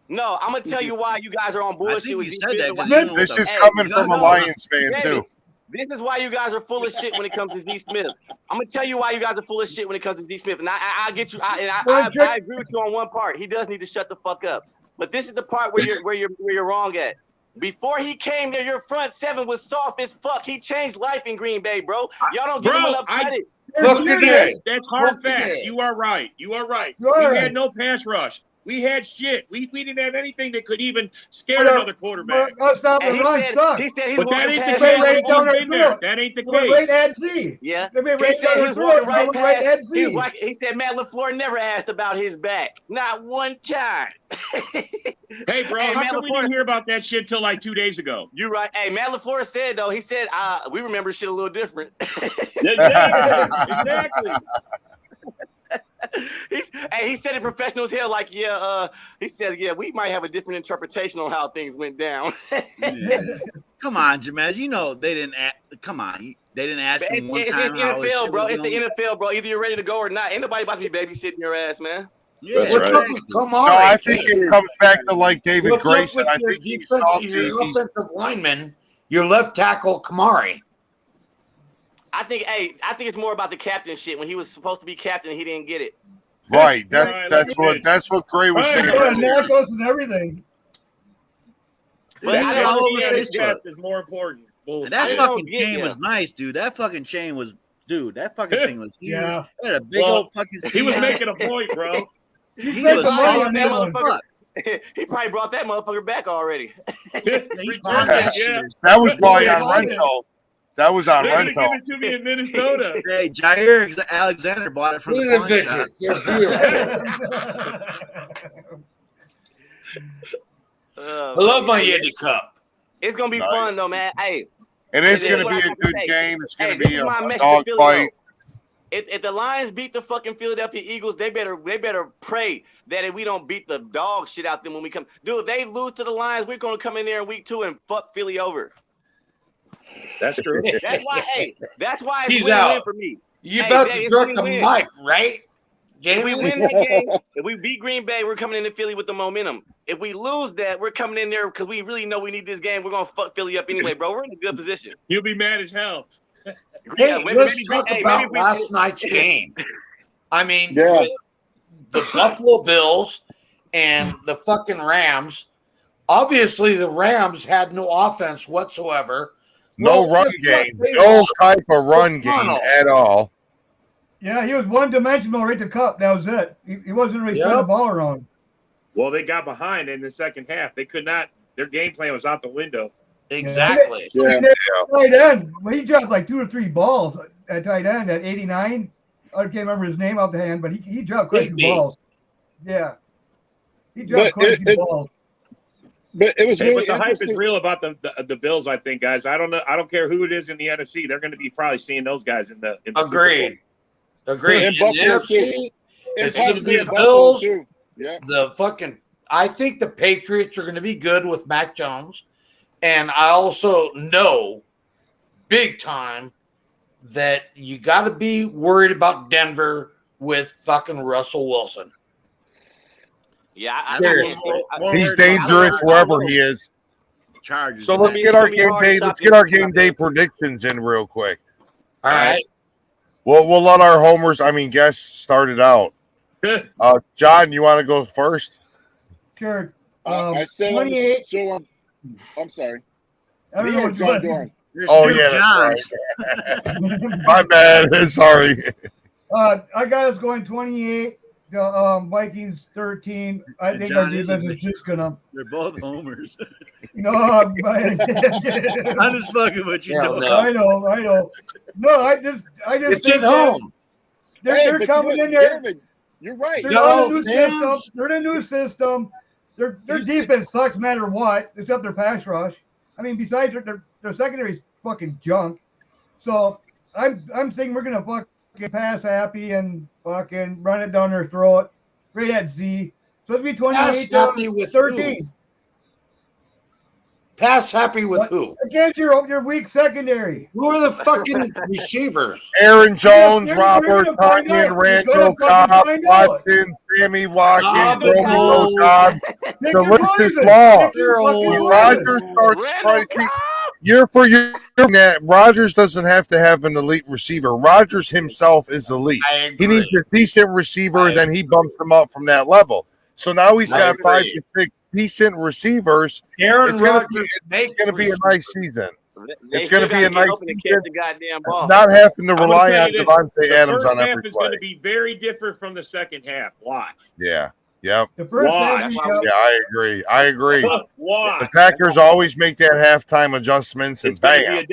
No, I'm gonna tell you why you guys are on bullshit. You said that. This is coming from a Lions fan too. This is why you guys are full of shit when it comes to Z Smith. I'm gonna tell you why you guys are full of shit when it comes to Z Smith, and I'll get you. I agree with you on one part. He does need to shut the fuck up. But this is the part where you're wrong at. Before he came there, your front 7 was soft as fuck. He changed life in Green Bay, bro. Y'all don't give him enough credit. That's hard facts. You are right. You are right. We had no pass rush. We had shit. We didn't have anything that could even scare another quarterback. He said he's walking past that ain't the case. Right at Z. Yeah. He said he's walking right past. He said Matt LaFleur never asked about his back. Not one time. Hey, bro, how come we didn't hear about that shit till like 2 days ago? You're right. Hey, Matt LaFleur said, though, he said, we remember shit a little different. Exactly. He said it professional as hell, like, he says, we might have a different interpretation on how things went down. Come on, Jamaz, you know they didn't they didn't ask him one time. It's the NFL, bro. It's the NFL, bro. Either you're ready to go or not. Ain't nobody about to be babysitting your ass, man. Yeah, come on. No, I think it comes back to like David Grayson. I think he's salty. Your offensive lineman, your left tackle, Kamari. I think it's more about the captain shit. When he was supposed to be captain, he didn't get it. Right. That's what Gray was saying. Narcos and everything. But that is more important. And that fucking chain was nice, dude. That fucking chain was, that fucking thing was huge. Yeah. It had a big old fucking. He was making a point, bro. He was he probably brought that motherfucker back already. That was probably on rental. That was on rental. Give it to me in Minnesota. Hey, Jair Alexander bought it from the pawn shop. I love my Yeti Cup. It's gonna be fun though, man. Hey, it is gonna be a good game. It's gonna be a dog fight. If the Lions beat the fucking Philadelphia Eagles, they better pray that if we don't beat the dog shit out them when we come. Dude, if they lose to the Lions, we're gonna come in there in week 2 and fuck Philly over. That's true. That's why it's He's win-win out. for me. You about to drop the mic, right? If we win that game, if we beat Green Bay, we're coming into Philly with the momentum. If we lose that, we're coming in there because we really know we need this game. We're gonna fuck Philly up anyway, bro. We're in a good position. You'll be mad as hell. Hey, let's talk about last night's game. I mean, the Buffalo Bills and the fucking Rams. Obviously, the Rams had no offense whatsoever. No run game. No type of run game at all. Yeah, he was one-dimensional right to cup. That was it. He wasn't really putting the ball around. Well, they got behind in the second half. They could not. Their game plan was out the window. Exactly. Yeah. Tight end. Well, he dropped like 2 or 3 balls at tight end at 89. I can't remember his name off the hand, but he dropped quite a few balls. Yeah. He dropped quite a few balls. But it was really but the hype is real about the Bills, I think, guys. I don't know. I don't care who it is in the NFC. They're going to be probably seeing those guys in the Agreed. Agreed. And In the NFC, it's going to be the Bills. Yeah. I think the Patriots are going to be good with Mac Jones. And I also know big time that you got to be worried about Denver with fucking Russell Wilson. Yeah, he's dangerous wherever he is. Chargers. So let's get our game day predictions in real quick. All right. Well, we'll let our homers, guests start it out. John, you want to go first? Sure. I said 28. I'm sorry. I don't know what John Dorn. Oh, yeah, that's right. My bad. Sorry. I got us going 28. The Vikings 13. I think our defense is just gonna. They're both homers. No, I'm just fucking with you. No. I know. No, I just. It's at home. They're coming in there. David, you're right. They're in a new system. Their defense sucks no matter what, except their pass rush. I mean, besides their secondary is fucking junk. So I'm thinking we're gonna fucking pass happy and fucking run it down their throat, right at Z. So it'll be 28 with 13. Who? Pass happy with who? Against your weak secondary. Who are the fucking receivers? Aaron Jones, Robert Tonyan, Randall Cobb, Watson, Sammy Watkins, Romeo Dobbs. The list is long. Rodgers starts pricing year for year. Rodgers doesn't have to have an elite receiver. Rodgers himself is elite. He needs a decent receiver, then he bumps him up from that level. So now he's got 5 to 6 decent receivers. Aaron Rodgers it's going to be a nice season. It's going to be a nice season. The goddamn ball. Not having to rely on Devontae Adams on every play. The first half is going to be very different from the second half. Watch. Yeah. Yep. Watch. Yeah, I agree. Watch. The Packers always make that halftime adjustments and bam.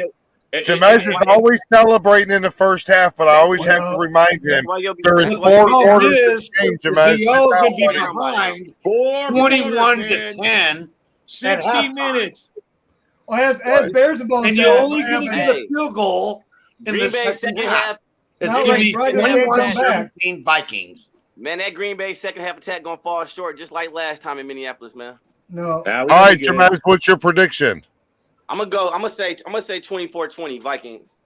Jameis is always celebrating in the first half, but I always have to remind him there is 4 quarters to game, Jameis. Y'all can be behind 21-10 60 minutes. Well, as Bears and Bulls, and you're only going to get a field goal in the second half. It's going to be 21-17 Vikings. Man, that Green Bay second half attack going to fall short just like last time in Minneapolis, man. No. All right, Jameis, what's your prediction? I'm gonna say 24-20 Vikings.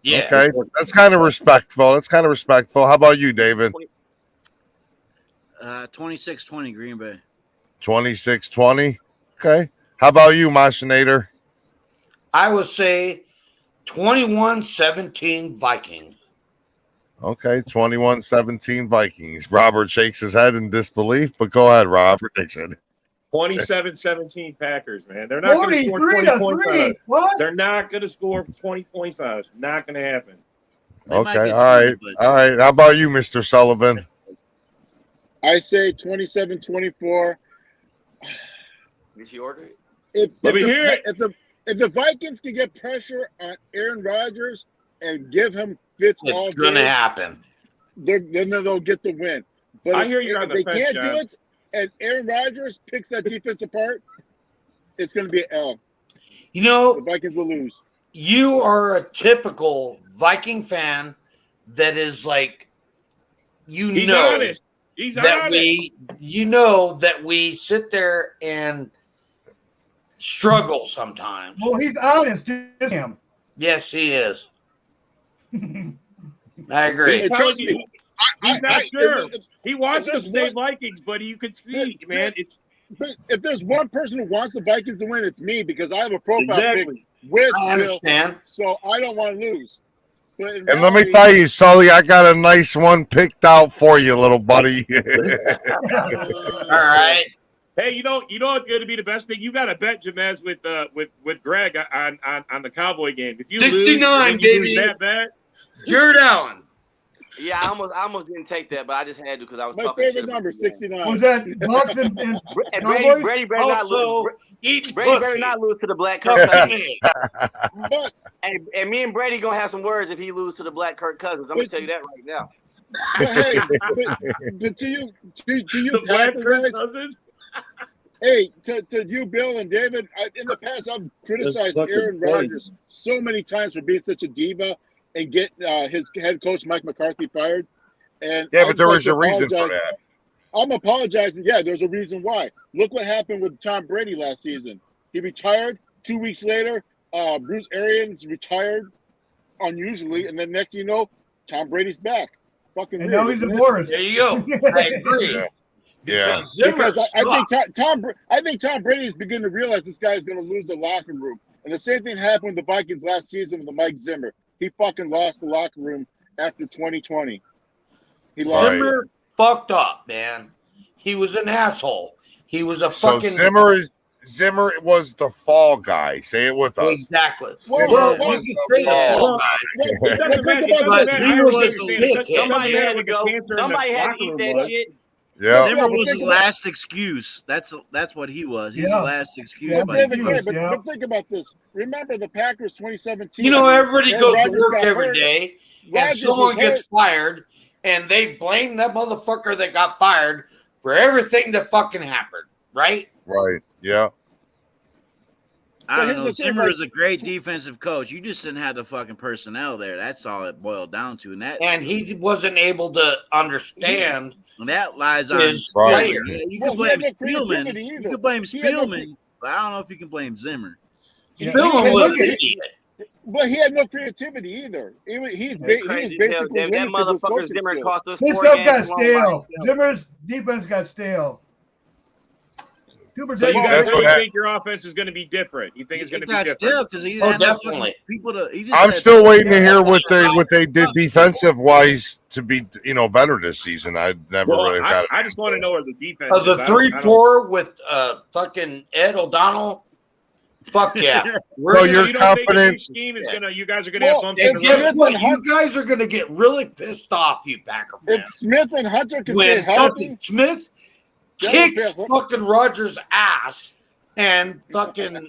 Yeah. Okay. That's kind of respectful. How about you, David? 26-20 Green Bay. 26-20. Okay. How about you, Machinator? I would say 21-17 Vikings. Okay, 21-17 Vikings. Robert shakes his head in disbelief, but go ahead, Rob. Prediction. 27-17 Packers, man. They're not going to score 20 points on us. What? They're not going to score 20 points on us. Not going to happen. Okay, all right. How about you, Mr. Sullivan? I say 27-24. Did you order it? If the Vikings can get pressure on Aaron Rodgers and give him fits all it's going to happen. Then they'll get the win. But I hear you're on the they fence, can't John. do it, and Aaron Rodgers picks that defense apart, it's going to be an L. You know, the Vikings will lose. You are a typical Viking fan that is like, He's honest. He's that honest. that we sit there and struggle sometimes. Well, he's honest, just him. Yes, he is. I agree. He's telling you, he's not sure. He wants us to say Vikings, but you can see, man. If there's one person who wants the Vikings to win, it's me because I have a profile pick with I understand. Bill, so I don't want to lose. And let me tell you, Sully, I got a nice one picked out for you, little buddy. All right. Hey, you know what's going to be the best thing? You got to bet Jamez with Greg on the Cowboy game. If you 69, lose, baby. that bad. Jared Allen. Yeah, I almost didn't take that, but I just had to because I was My talking shit favorite about number, the game. 69. Was that Bucks and And Cowboys? Brady better not lose. Brady better not lose to the Black Kirk Cousins. But And me and Brady gonna have some words if he lose to the Black Kirk Cousins. I'm gonna tell you that right now. But hey, but to you The Black Packer Kirk guys, Cousins. hey, to you, Bill and David, in the past I've criticized Aaron Rodgers so many times for being such a diva and get his head coach Mike McCarthy fired. And Yeah, I'd but there like was to a reason for apologize. that. I'm apologizing. Yeah, there's a reason why. Look what happened with Tom Brady last season. He retired. 2 weeks later, Bruce Arians retired unusually, and then next thing you know, Tom Brady's back. Fucking And weird, now he's isn't it? divorced. There you go. I agree. Yeah. Because I think Tom Brady is beginning to realize this guy is going to lose the locker room. And the same thing happened with the Vikings last season with the Mike Zimmer. He fucking lost the locker room after 2020. He lost. Zimmer fucked up, man. He was an asshole. He was a So fucking Zimmer was the fall guy. Say it with us. exactly. Zimmer Well, was you the could say the fall fall guy. guy. But think about But this. he was a dickhead. Somebody had to like a go. cancer in the Somebody had to locker eat room, that bud. shit. Yeah. Zimmer but was think the about- last excuse. That's what he was. He's Yeah. the last excuse. Yeah, buddy. David, right, but think about this. Remember the Packers 2017. You know, everybody Aaron goes to Rodgers work got every hurt. day, and Rodgers someone was gets hurt. fired, and they blame that motherfucker that got fired for everything that fucking happened, right? Right. Yeah. I But don't here's know. the thing, Zimmer like- is a great defensive coach. You just didn't have the fucking personnel there. That's all it boiled down to. And he wasn't able to understand and that lies on his Right. player. Yeah, you Well, can he had blame no Spielman. creativity You either. can blame He had no Spielman, but I don't know if you can blame Zimmer. Yeah. Spielman Hey, was look an at- idiot. But he had no creativity either. He was Crazy as hell. basically That limited to his motherfucker coaching Zimmer skills. cost us His 4 stuff games got alone by stale. himself. Zimmer's defense got stale. Super So you David- guys That's what really happened. think your offense is going to be different? You think it's going to It be got different? still because he didn't Oh, have no definitely. fucking people to. He just I'm had- still waiting to hear what they did defensive wise to be better this season. I never Well, really got I just want to know where the defense Of the is. I don't- I don't- 3-4 with fucking Ed O'Donnell, fuck yeah. So We're you're you don't think the new confident- scheme is gonna? You guys are gonna have Well, bumps and in the guess road. what? You guys are going to get really pissed off, you Packer If fans. Smith and Hunter can stay When healthy, fucking Smith that would kicks be a- fucking Rogers' ass and fucking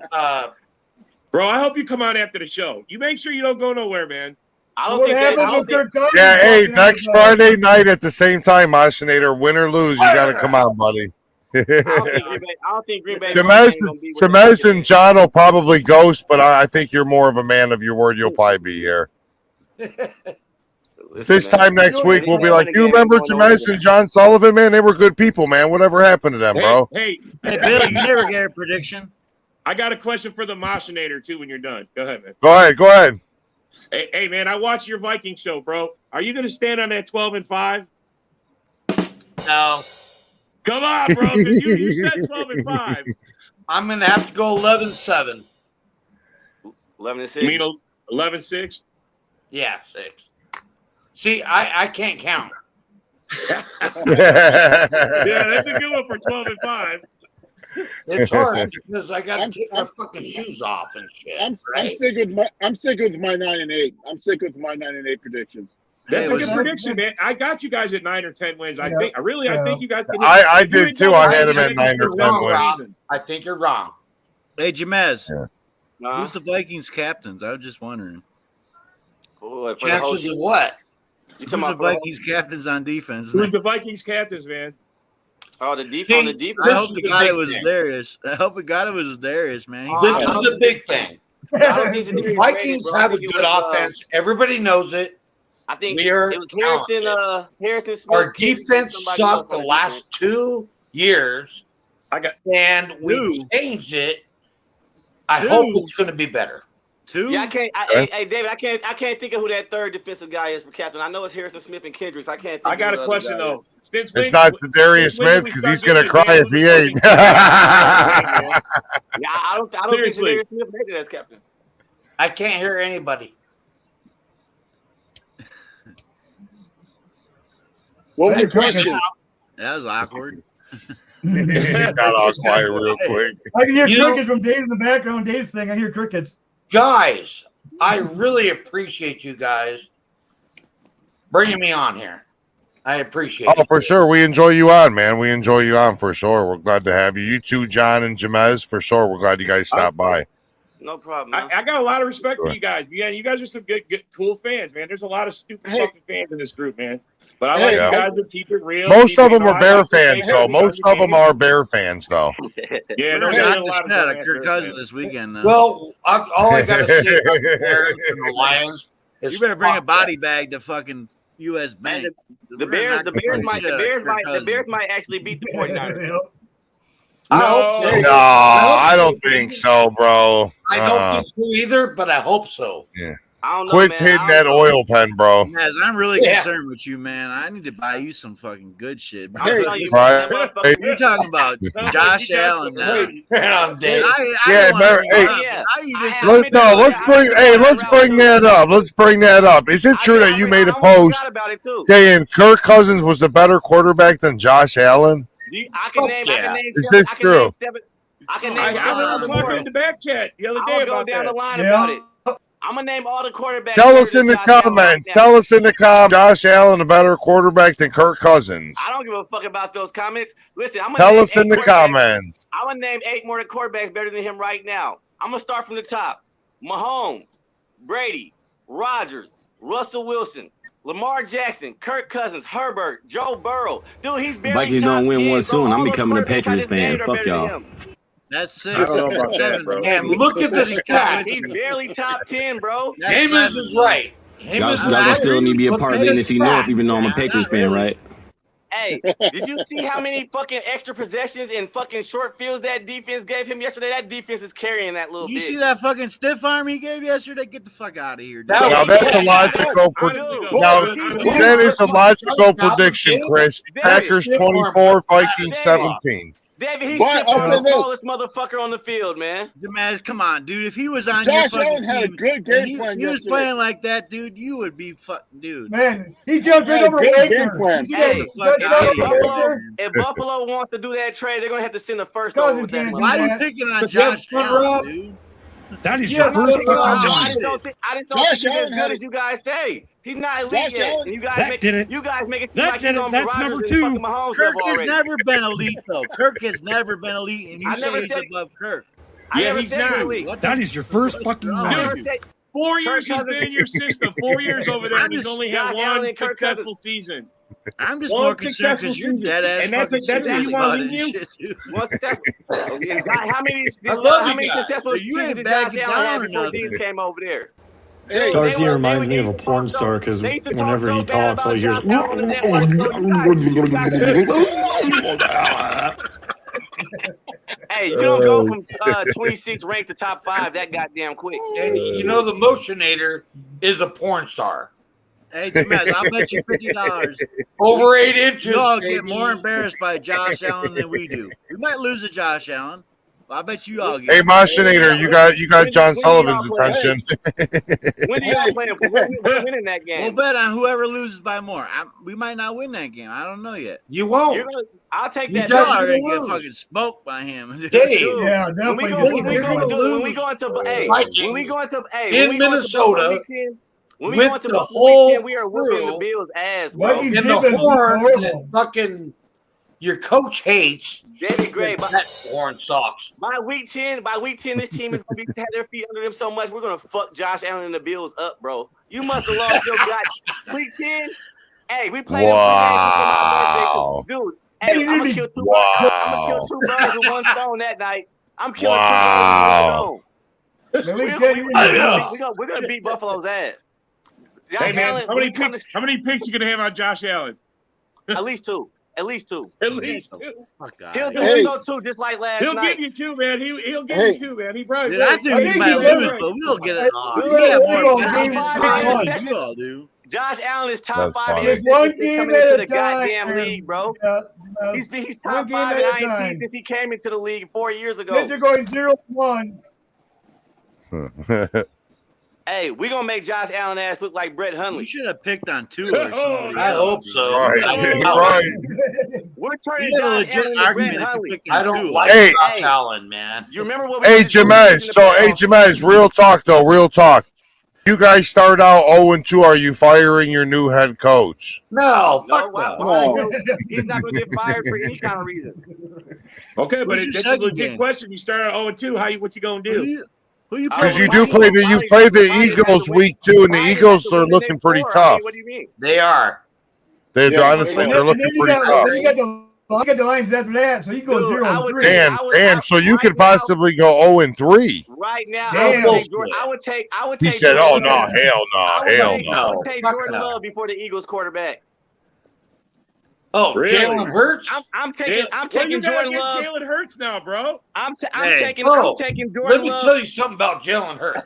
Bro, I hope you come on after the show. You make sure you don't go nowhere, man. I don't What think that. happened I don't with think. Kirk Cousins? Yeah, hey, fucking next outside? Friday night at the same time, Moshinator, win or lose, you got to come on, buddy. I don't think Green Bay. Chemez and John will probably ghost, but I think you're more of a man of your word. You'll probably be here. This time next week, we'll be like, you remember Chemez and John Sullivan, man? They were good people, man. Whatever happened to them, bro? Hey, Hey, Bill, you never get a prediction. I got a question for the Moshinator too. When you're done, go ahead, man. Go ahead. Hey, man, I watch your Viking show, bro. Are you gonna stand on that 12-5? no. Come on, bro. 'Cause you said 12-5. I'm going to have to go 11-7. 11-6. You mean 11-6? Yeah, 6. See, I can't count. Yeah, that's a good one for 12-5. It's hard because I got to take my fucking shoes off and shit. I'm right? sick with my 9-8. I'm sick with my 9-8 prediction. That's Hey, a good was- prediction, man. I got you guys at 9 or 10 wins. I Yeah. think you guys. Can I you did ain't too. got I had no him at reason 9 or for 10 no wins. reason. I think you're wrong. Hey, Jamez, Nah. who's the Vikings captains? I was just wondering. For the whole Chances of shit. what? You Who's talking the about for the whole- Vikings captains on defense? Who's the Vikings captains, man? Oh, the deep See, on the defense. I This hope is to the God big it was thing. Darius. I hope to God it was Darius, man. This is the big thing. I don't think it's The Darius Vikings Grayson, bro. I have a think it good was, offense. Everybody knows it. I think We are it was Harrison Smith. Our defense somebody sucked else the on the last 2 years, and we Two. changed it. I Two. hope it's going to be better. Two? Yeah, I can't. Hey, David, I can't think of who that third defensive guy is for captain. I know it's Harrison Smith and Kendricks. I can't. Think I got of a who the question other guy though. is. Since It's when- not Darius since when did Smith we because start he's going to getting cry if he ain't. Yeah, I don't think Seriously. Darius Smith made it as captain. I can't hear anybody. What was your question? That was awkward. Got all quiet real quick. I can hear You know- crickets from Dave in the background. Dave's thing. I hear crickets. Guys, I really appreciate you guys bringing me on here. I appreciate it. Oh, for sure. We enjoy you on, man. We enjoy you on for sure. We're glad to have you. You too, John and Jamez, for sure. We're glad you guys stopped by. No problem. Man. I got a lot of respect for you guys. Yeah, you guys are some good, cool fans, man. There's a lot of stupid fucking fans in this group, man. But I like you guys to keep it real. Most of them are Bear fans, though. Most of them are Bear fans, though. Yeah, no, got the shit out of Kirk Cousins this weekend, though. Well, all I got to say about the Bears and the Lions is you better bring a body bag to fucking U.S. Bank. The Bears might actually beat the 49ers. I don't think so, bro. I don't think so either, but I hope so. Yeah. I don't know, Quit man. hitting that oil pen, bro. Yes, I'm really concerned with you, man. I need to buy you some fucking good shit. Bro. You're talking about Josh Allen now. Let's bring that up. Let's bring that up. Is it true that you made a post saying Kirk Cousins was a better quarterback than Josh Allen? Is this true? I can I name was talking in the back chat the other day about down that. the line about it. I'm gonna name all the quarterbacks. Tell us in the comments. Tell us in the comments. Josh Allen a better quarterback than Kirk Cousins. I don't give a fuck about those comments. Listen, I'm gonna Tell us in the comments. I'm gonna name 8 more quarterbacks better than him right now. I'm gonna start from the top. Mahomes, Brady, Rodgers, Russell Wilson, Lamar Jackson, Kirk Cousins, Herbert, Joe Burrow. Dude, he's barely Vikings don't win one soon. I'm becoming a Patriots fan. Fuck y'all. That's 6. I don't know about that, bro. And look at the stats. He's barely top 10, bro. Heyman's is right. Y'all gonna still need to be a part of the NFC North, even though I'm a Patriots fan, right? Hey, did you see how many fucking extra possessions and fucking short fields that defense gave him yesterday? That defense is carrying that little You bit. see that fucking stiff arm he gave yesterday? Get the fuck out of here, dude. Now that's a logical that is a logical prediction, Chris. Packers 24, Vikings 17. David, he's the smallest motherfucker on the field, man. Jamaz, come on, dude. If he was on Josh your Allen fucking had a team, good game plan he was yesterday. playing like that, dude, you would be fucking, dude. Man, he jumped right Yeah, over good game Waker. plan. Hey, Waker. if Buffalo wants to do that trade, they're gonna have to send the first over with that. Why are you picking on Josh Allen, dude? That is your first fucking I just one. don't think Josh he's Allen as had good a- as you guys say. He's not elite Josh yet. Allen- And you guys That make did it. you guys make it seem That like did he's it. on That's Rodgers number and two. fucking Mahomes Kirk level has already. never been elite, though. Kirk has never been elite, and you I say never he's said- above Kirk. I Yeah, never he's said not. elite. That is your first fucking I one. never said 4 years he's Kirk been in your system. 4 years over there, and he's only had Josh Allen one and Kirk successful season. I'm just One more concerned successful because you're season. dead ass And that's fucking what serious you want about to it and leave shit, dude. What's that? How many guys. successful You ain't seasons did Josh backing Allen have down before or these nothing. came over there? Darcy They reminds were me of a used to porn talk so- star because they used to talk whenever so he bad talks, about all he hears. Josh Allen on the network, Hey, you don't go from 26 ranked to top 5 that goddamn quick. And you know the motionator is a porn star. Hey, Jamaz, I'll bet you $50. Over 8 inches. You all get baby. more embarrassed by Josh Allen than we do. We might lose to Josh Allen, but I bet you all get. Hey, Machinator, you got John Sullivan's attention. When do y'all play? We're winning that We'll game. bet on whoever loses by more. We might not win that game. I don't know yet. You won't. I'll take You that. just- Y'all are gonna gonna get lose. fucking smoked by him. Dave, Yeah, When we definitely. go, Dave, when we you're go, gonna when we lose go into hey, Vikings when we go into in when we go into Minnesota Buffalo Week 10, when we with go into the Buffalo whole Week 10, we are whooping crew the Bills' ass, bro. Vikings and the defense is horn horrible. that fucking your coach hates. David Gray, That horn sucks. by week 10, this team is gonna be have their feet under them so much. We're gonna fuck Josh Allen and the Bills up, bro. You must have lost your god. Week 10, hey, we played Wow. them 2 games before my birthday. Dude, hey, I'm gonna kill two. I'm gonna kill 2 birds with 1 stone that night. I'm killing 2 Wow. birds with 1 stone. We're gonna beat Buffalo's ass. Josh Hey man, Allen, how many picks you gonna have on Josh Allen? At least 2. At least 2. At least 2. Fuck God. He'll do Hey. go 2 just like last He'll night. give you 2, man. He'll give Hey. you 2, man. He probably. Dude, I think we think might he lose, will. but we'll get it. We'll We have go more game games one. than you all do. Josh Allen is top That's 5 funny. in One since game coming at into a the time. goddamn league, bro. Yeah, He's One top game 5 in at a INT time. since he came into the league 4 years ago. They're going 0-1. Hey, we gonna make Josh Allen ass look like Brett You Hundley. should have picked on 2 or something. I hope so. Right. I We're turning You have a Josh legit Allen into Brett argument if you Hundley. picked on 2. don't like Hey. Josh Allen, man. You remember what we Hey, did to Jamez. in the So, hey, playoffs? Jamez, real talk, though. Real talk. You guys start out 0-2. Are you firing your new head coach? No, fuck no. He's not going to get fired for any kind of reason. Okay, but Who's your that's a second legit game? question. You start out 0-2. What you gonna do? Who you Because you do play the Eagles week 2, and the Eagles are looking pretty tough. What do you mean? They are. They're honestly they're looking pretty tough. You got the Lions after that, so you go 0-3. Damn. So you could possibly go 0-3. Right now, Damn. I would take. He said, "Oh no, hell no, hell no." I would take Jordan Love before the Eagles quarterback. Oh, Really? Jalen Hurts. I'm taking Jordan Love. Jalen Hurts now, bro. I'm taking Jordan Let me Love. tall you something about Jalen Hurts.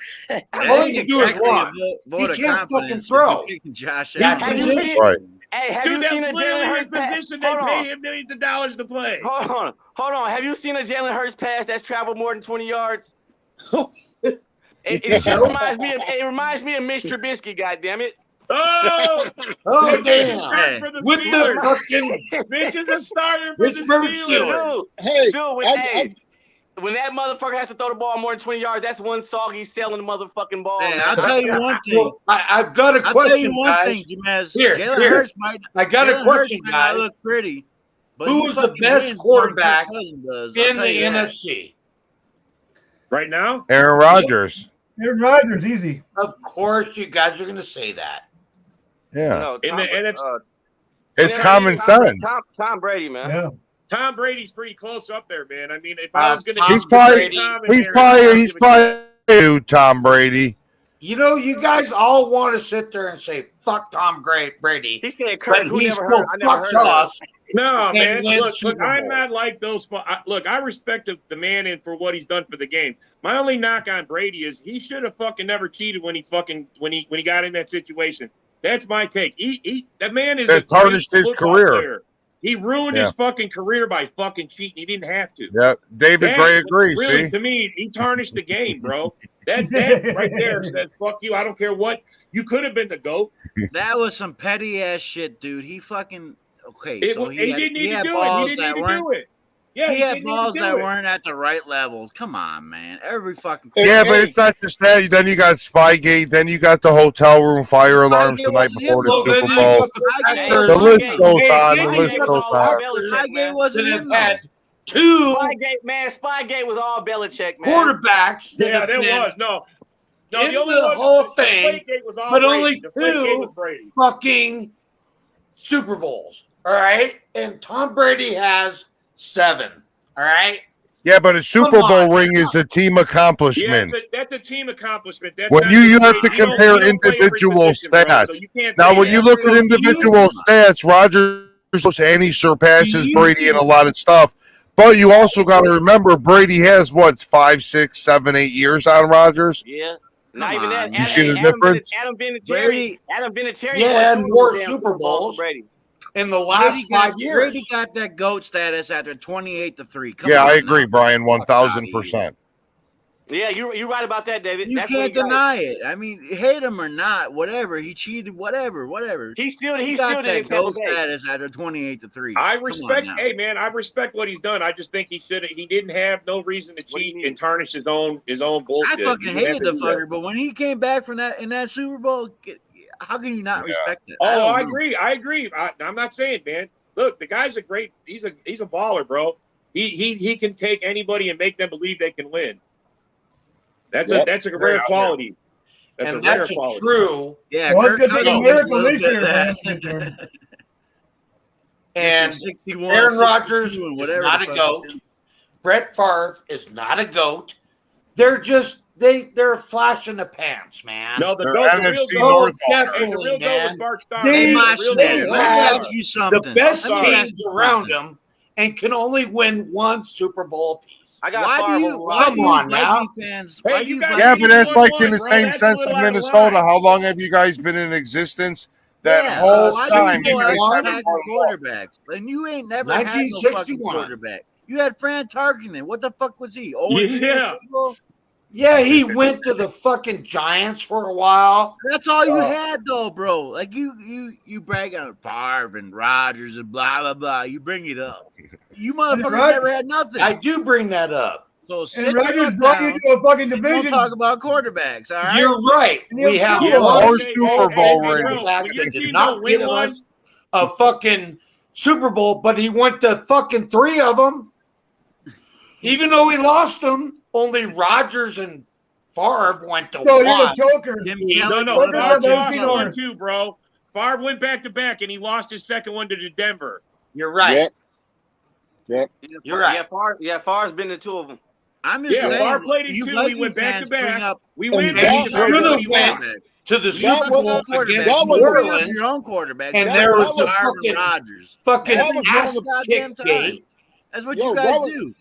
All he can do is run. He can't fucking throw. Josh Have you Allen. seen? Right. Hey, have Dude, you seen a that's Jalen literally his Hurts pass? position. They Hold pay on. him millions of dollars to play. Hold on. Have you seen a Jalen Hurts pass that's traveled more than 20 yards? It reminds me of Mitch Trubisky. Goddammit. Oh, damn! With the fucking Mitch is the starter for the Pittsburgh Steelers. Dude, when that motherfucker has to throw the ball more than 20 yards, that's one soggy selling the motherfucking ball. Man, I'll tell you one thing. Well, I've got a I'll question, tell you one guys. thing, Jamaz. Here, Jalen Hurts might. I got a Jalen question, Hurts might not guys. look pretty, but Who he is the fucking best wins quarterback more than Kirk Cousins does. in I'll tell the you that. NFC? Right now, Aaron Rodgers. Aaron Rodgers, easy. Of course, you guys are going to say that. Yeah. No, in the NFC. It's common sense. Tom Brady, man. Yeah. Tom Brady's pretty close up there, man. I mean, if I was going to, He's probably Tom Brady. You know, you guys all want to sit there and say, fuck Tom Brady. He said, but he still fucks us. No, man. and wins Look, Super I'm Bowl. not like those. Look, I respect the man and for what he's done for the game. My only knock on Brady is he should have fucking never cheated when he got in that situation. That's my take. That man is That tarnished his football career. player. He ruined his fucking career by fucking cheating. He didn't have to. Yeah, David Gray agrees. Really, See, to me, he tarnished the game, bro. That right there says, "Fuck you." I don't care what. You could have been the GOAT. That was some petty ass shit, dude. He fucking okay. He So didn't need to had do it. balls He that didn't need to weren't. do it. Yeah, he had didn't need to balls do that it. weren't at the right levels. Come on, man. Every fucking yeah, but it's not just that. Then you got Spygate. Then you got the hotel room fire alarms the night before the Super Bowl. The list goes on. The list goes on. Spygate wasn't in had two Spygate was all Belichick, man. quarterbacks. Yeah, there was no. No, in the only the one Hall of the Fame, Deflategate was all but Brady. only The Deflategate two was Brady. fucking Super Bowls. All right, and Tom Brady has 7. All right. Yeah, but a Super Bowl ring is a team Yeah, accomplishment. that's a team accomplishment. That's When not you just have to Brady. You don't compare play every individual position, bro, so stats. you can't Now, say when that. you look at individual stats, Rodgers and he surpasses Brady in a lot of stuff. But you also got to remember Brady has what 5, 6, 7, 8 years on Rodgers. Yeah. Not even that. You see the difference? Adam Vinatieri. Yeah, won and more damn Super Bowls Brady. in the last 5 years. Brady got that GOAT status after 28-3. Come Yeah, on I now. agree, Brian, 1,000%. Yeah, you're right about that, David. You That's can't what he deny it. I mean, hate him or not, whatever. He cheated, whatever. He still got did that in Tampa GOAT Bay. status after 28-3. I Come on respect. now. Hey, man, I respect what he's done. I just think he should. He didn't have no reason to cheat and tarnish his own bullshit. I fucking He didn't have hated to the do that. fucker, but when he came back from that in that Super Bowl, how can you not respect it? Oh, don't I know. agree. I'm not saying, man. Look, the guy's a great. He's a baller, bro. He can take anybody and make them believe they can win. That's a rare quality. That's and a rare that's quality. true. Yeah, Well, Kirk it's a Cousins miracle was a this little year, bit of man. that. And 61, Aaron Rodgers 62, and is whatever not the a fuck GOAT. it is. Brett Favre is not a GOAT. They're just they're flash in the pants, man. No, the They're GOAT, the real NFC GOAT, North. hey, the Definitely, real GOAT was man. Bart Starr. They- Hey, The my real Schmidt, GOAT was let me Bart have ask you the something. best Let me ask teams you around something. them and can only win one Super Bowl piece. I got Why do Favre you? over Why Come do you on now. Viking fans? Hey, Why do you you? guys- Viking Yeah, but that's like 1-1, in the bro. same That's a sense little of out of Minnesota. line. How long have you guys been in existence? That Yeah, whole why time do you you guys go haven't attacking won one. quarterbacks? And you ain't never had no fucking 1961. quarterback. You had Fran Tarkenton. What the fuck was he? Oh, Yeah. Yeah, he went to the fucking Giants for a while. That's all you had, though, bro. Like you brag on Favre and Rodgers and blah blah blah. You bring it up. You motherfuckers Right. never had nothing. I do bring that up. So And sit Rodgers the fuck brought you down. to a fucking Don't division. talk about quarterbacks. All right. You're right. And you We have Super Bowl. one Or Super Bowl hey, ring. bro, back when your that did team not don't win give one, us a fucking Super Bowl, but he went to fucking 3 of them. Even though he lost them, only Rodgers and Favre went to So you're the 1. choker. no, What about Favre the lost North? one too, bro. Favre went back to back, and he lost his second one to Denver. You're right. Yep. You're right. Favre's been to 2 of them. I'm just saying. Favre played in you 2. We Viking went back to fans bring back. up. We win And back he to should back. have We went win. to the Super Bowl against that New was- Bring up Orleans, your own quarterback. and That there was Favre the and fucking Rodgers. fucking That was one ass of the goddamn kick time. gate. That's what Yo, you that guys was- do.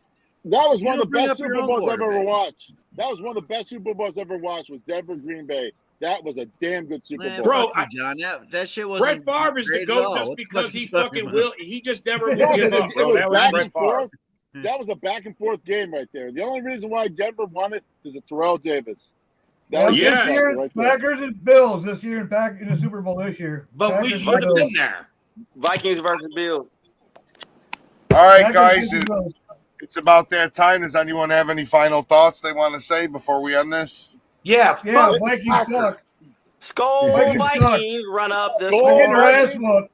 That was You one of don't the bring best up your Super own Bowls I've ever quarterback. watched. That was one of the best Super Bowls I've ever watched. Was Denver Green Bay. That was a damn good Super Man, Bowl. Bro, fuck you, John. That shit Brett wasn't. Favre is the great at GOAT all. just What the because fuck he you talking fucking about? will. He just never will Yeah, give 'cause up, it bro. was That was back Brett and Favre. forth. That was a back and forth game right there. The only reason why Denver won it is the Terrell Davis. That was the Yeah. X This factor year, right there. Packers and Bills this year in the Super Bowl this year. But we Packers should have and Bills. been there. Vikings versus Bills. All right, Packers guys. and Bills. It's about that time. Does anyone have any final thoughts they want to say before we end this? Yeah, Yeah, fuck Vikings Packers. suck. Skull Vikings Vikings run up the Skull They're getting their ass score. whooped.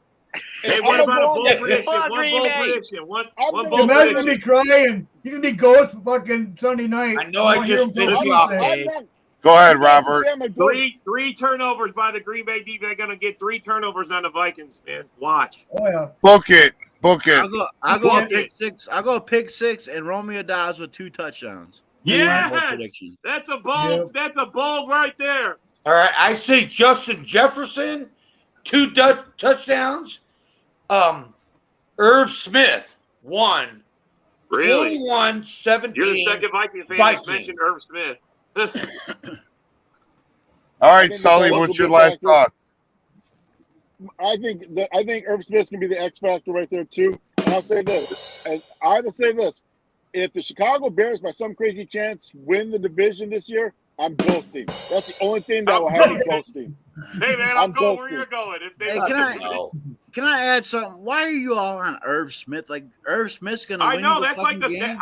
Hey, I'm what gonna about a go bold on- prediction? Fuck One Green bold Bay. prediction. One I'm bold gonna- Imagine prediction. me crying. You can be ghost fucking Sunday night. I know I won't hear just them did till it off, Tuesday. Dave. Go ahead, I'm not Robert. saying I'm a ghost. Three turnovers by the Green Bay defense. They're gonna get 3 turnovers on the Vikings, man. Watch. Oh yeah. Book it. Book it. I'll go Book pick it. 6. I'll go pick 6 and Romeo Dobbs with 2 touchdowns. Yes, Bold prediction. that's a bold. Yep. That's a bold right there. All right, I say Justin Jefferson, 2 touchdowns. Irv Smith, 1. Really? 21-17. You're the second Viking fan Vikings. that's mentioned Irv Smith. All right, think the Sully, Bills what's will your be last back. thoughts? I think Irv Smith's gonna be the X factor right there too. And I'll say this, and I will say this: if the Chicago Bears, by some crazy chance, win the division this year, I'm ghosting. That's the only thing that will have me ghosting. Hey man, I'm I'm going where ghosting. you're going. If they Hey, can I add something? Why are you all on Irv Smith? Like Irv Smith's gonna I win know you the that's like fucking the. game.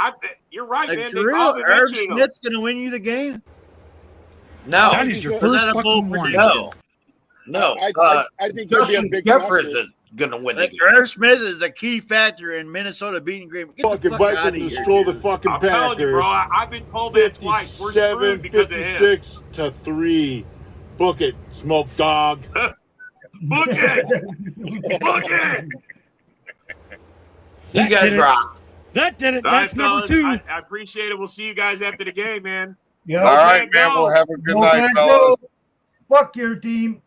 You're right, Like man. for They real, probably Irv mentioning him. Smith's gonna win you the game. No. That is your Was first that a bold fucking one. prediction? No. I think he'll be a Justin big Jefferson factor. going to win the Like game. Irv Smith is the key factor in Minnesota beating Green Bay. Get Fucking the fuck out of Vikings here. destroy the dude. fucking I'm telling you, bro. Packers. I've been told that twice. We're screwed because of him. 56-3. Book it, smoke dog. Book it. Book it. You guys rock. That did it. All right, That's number fellas, 2. I appreciate it. We'll see you guys after the game, man. Yeah. All right, Okay, man. go. We'll have a good Go night, Pack, fellas. go. Fuck your team.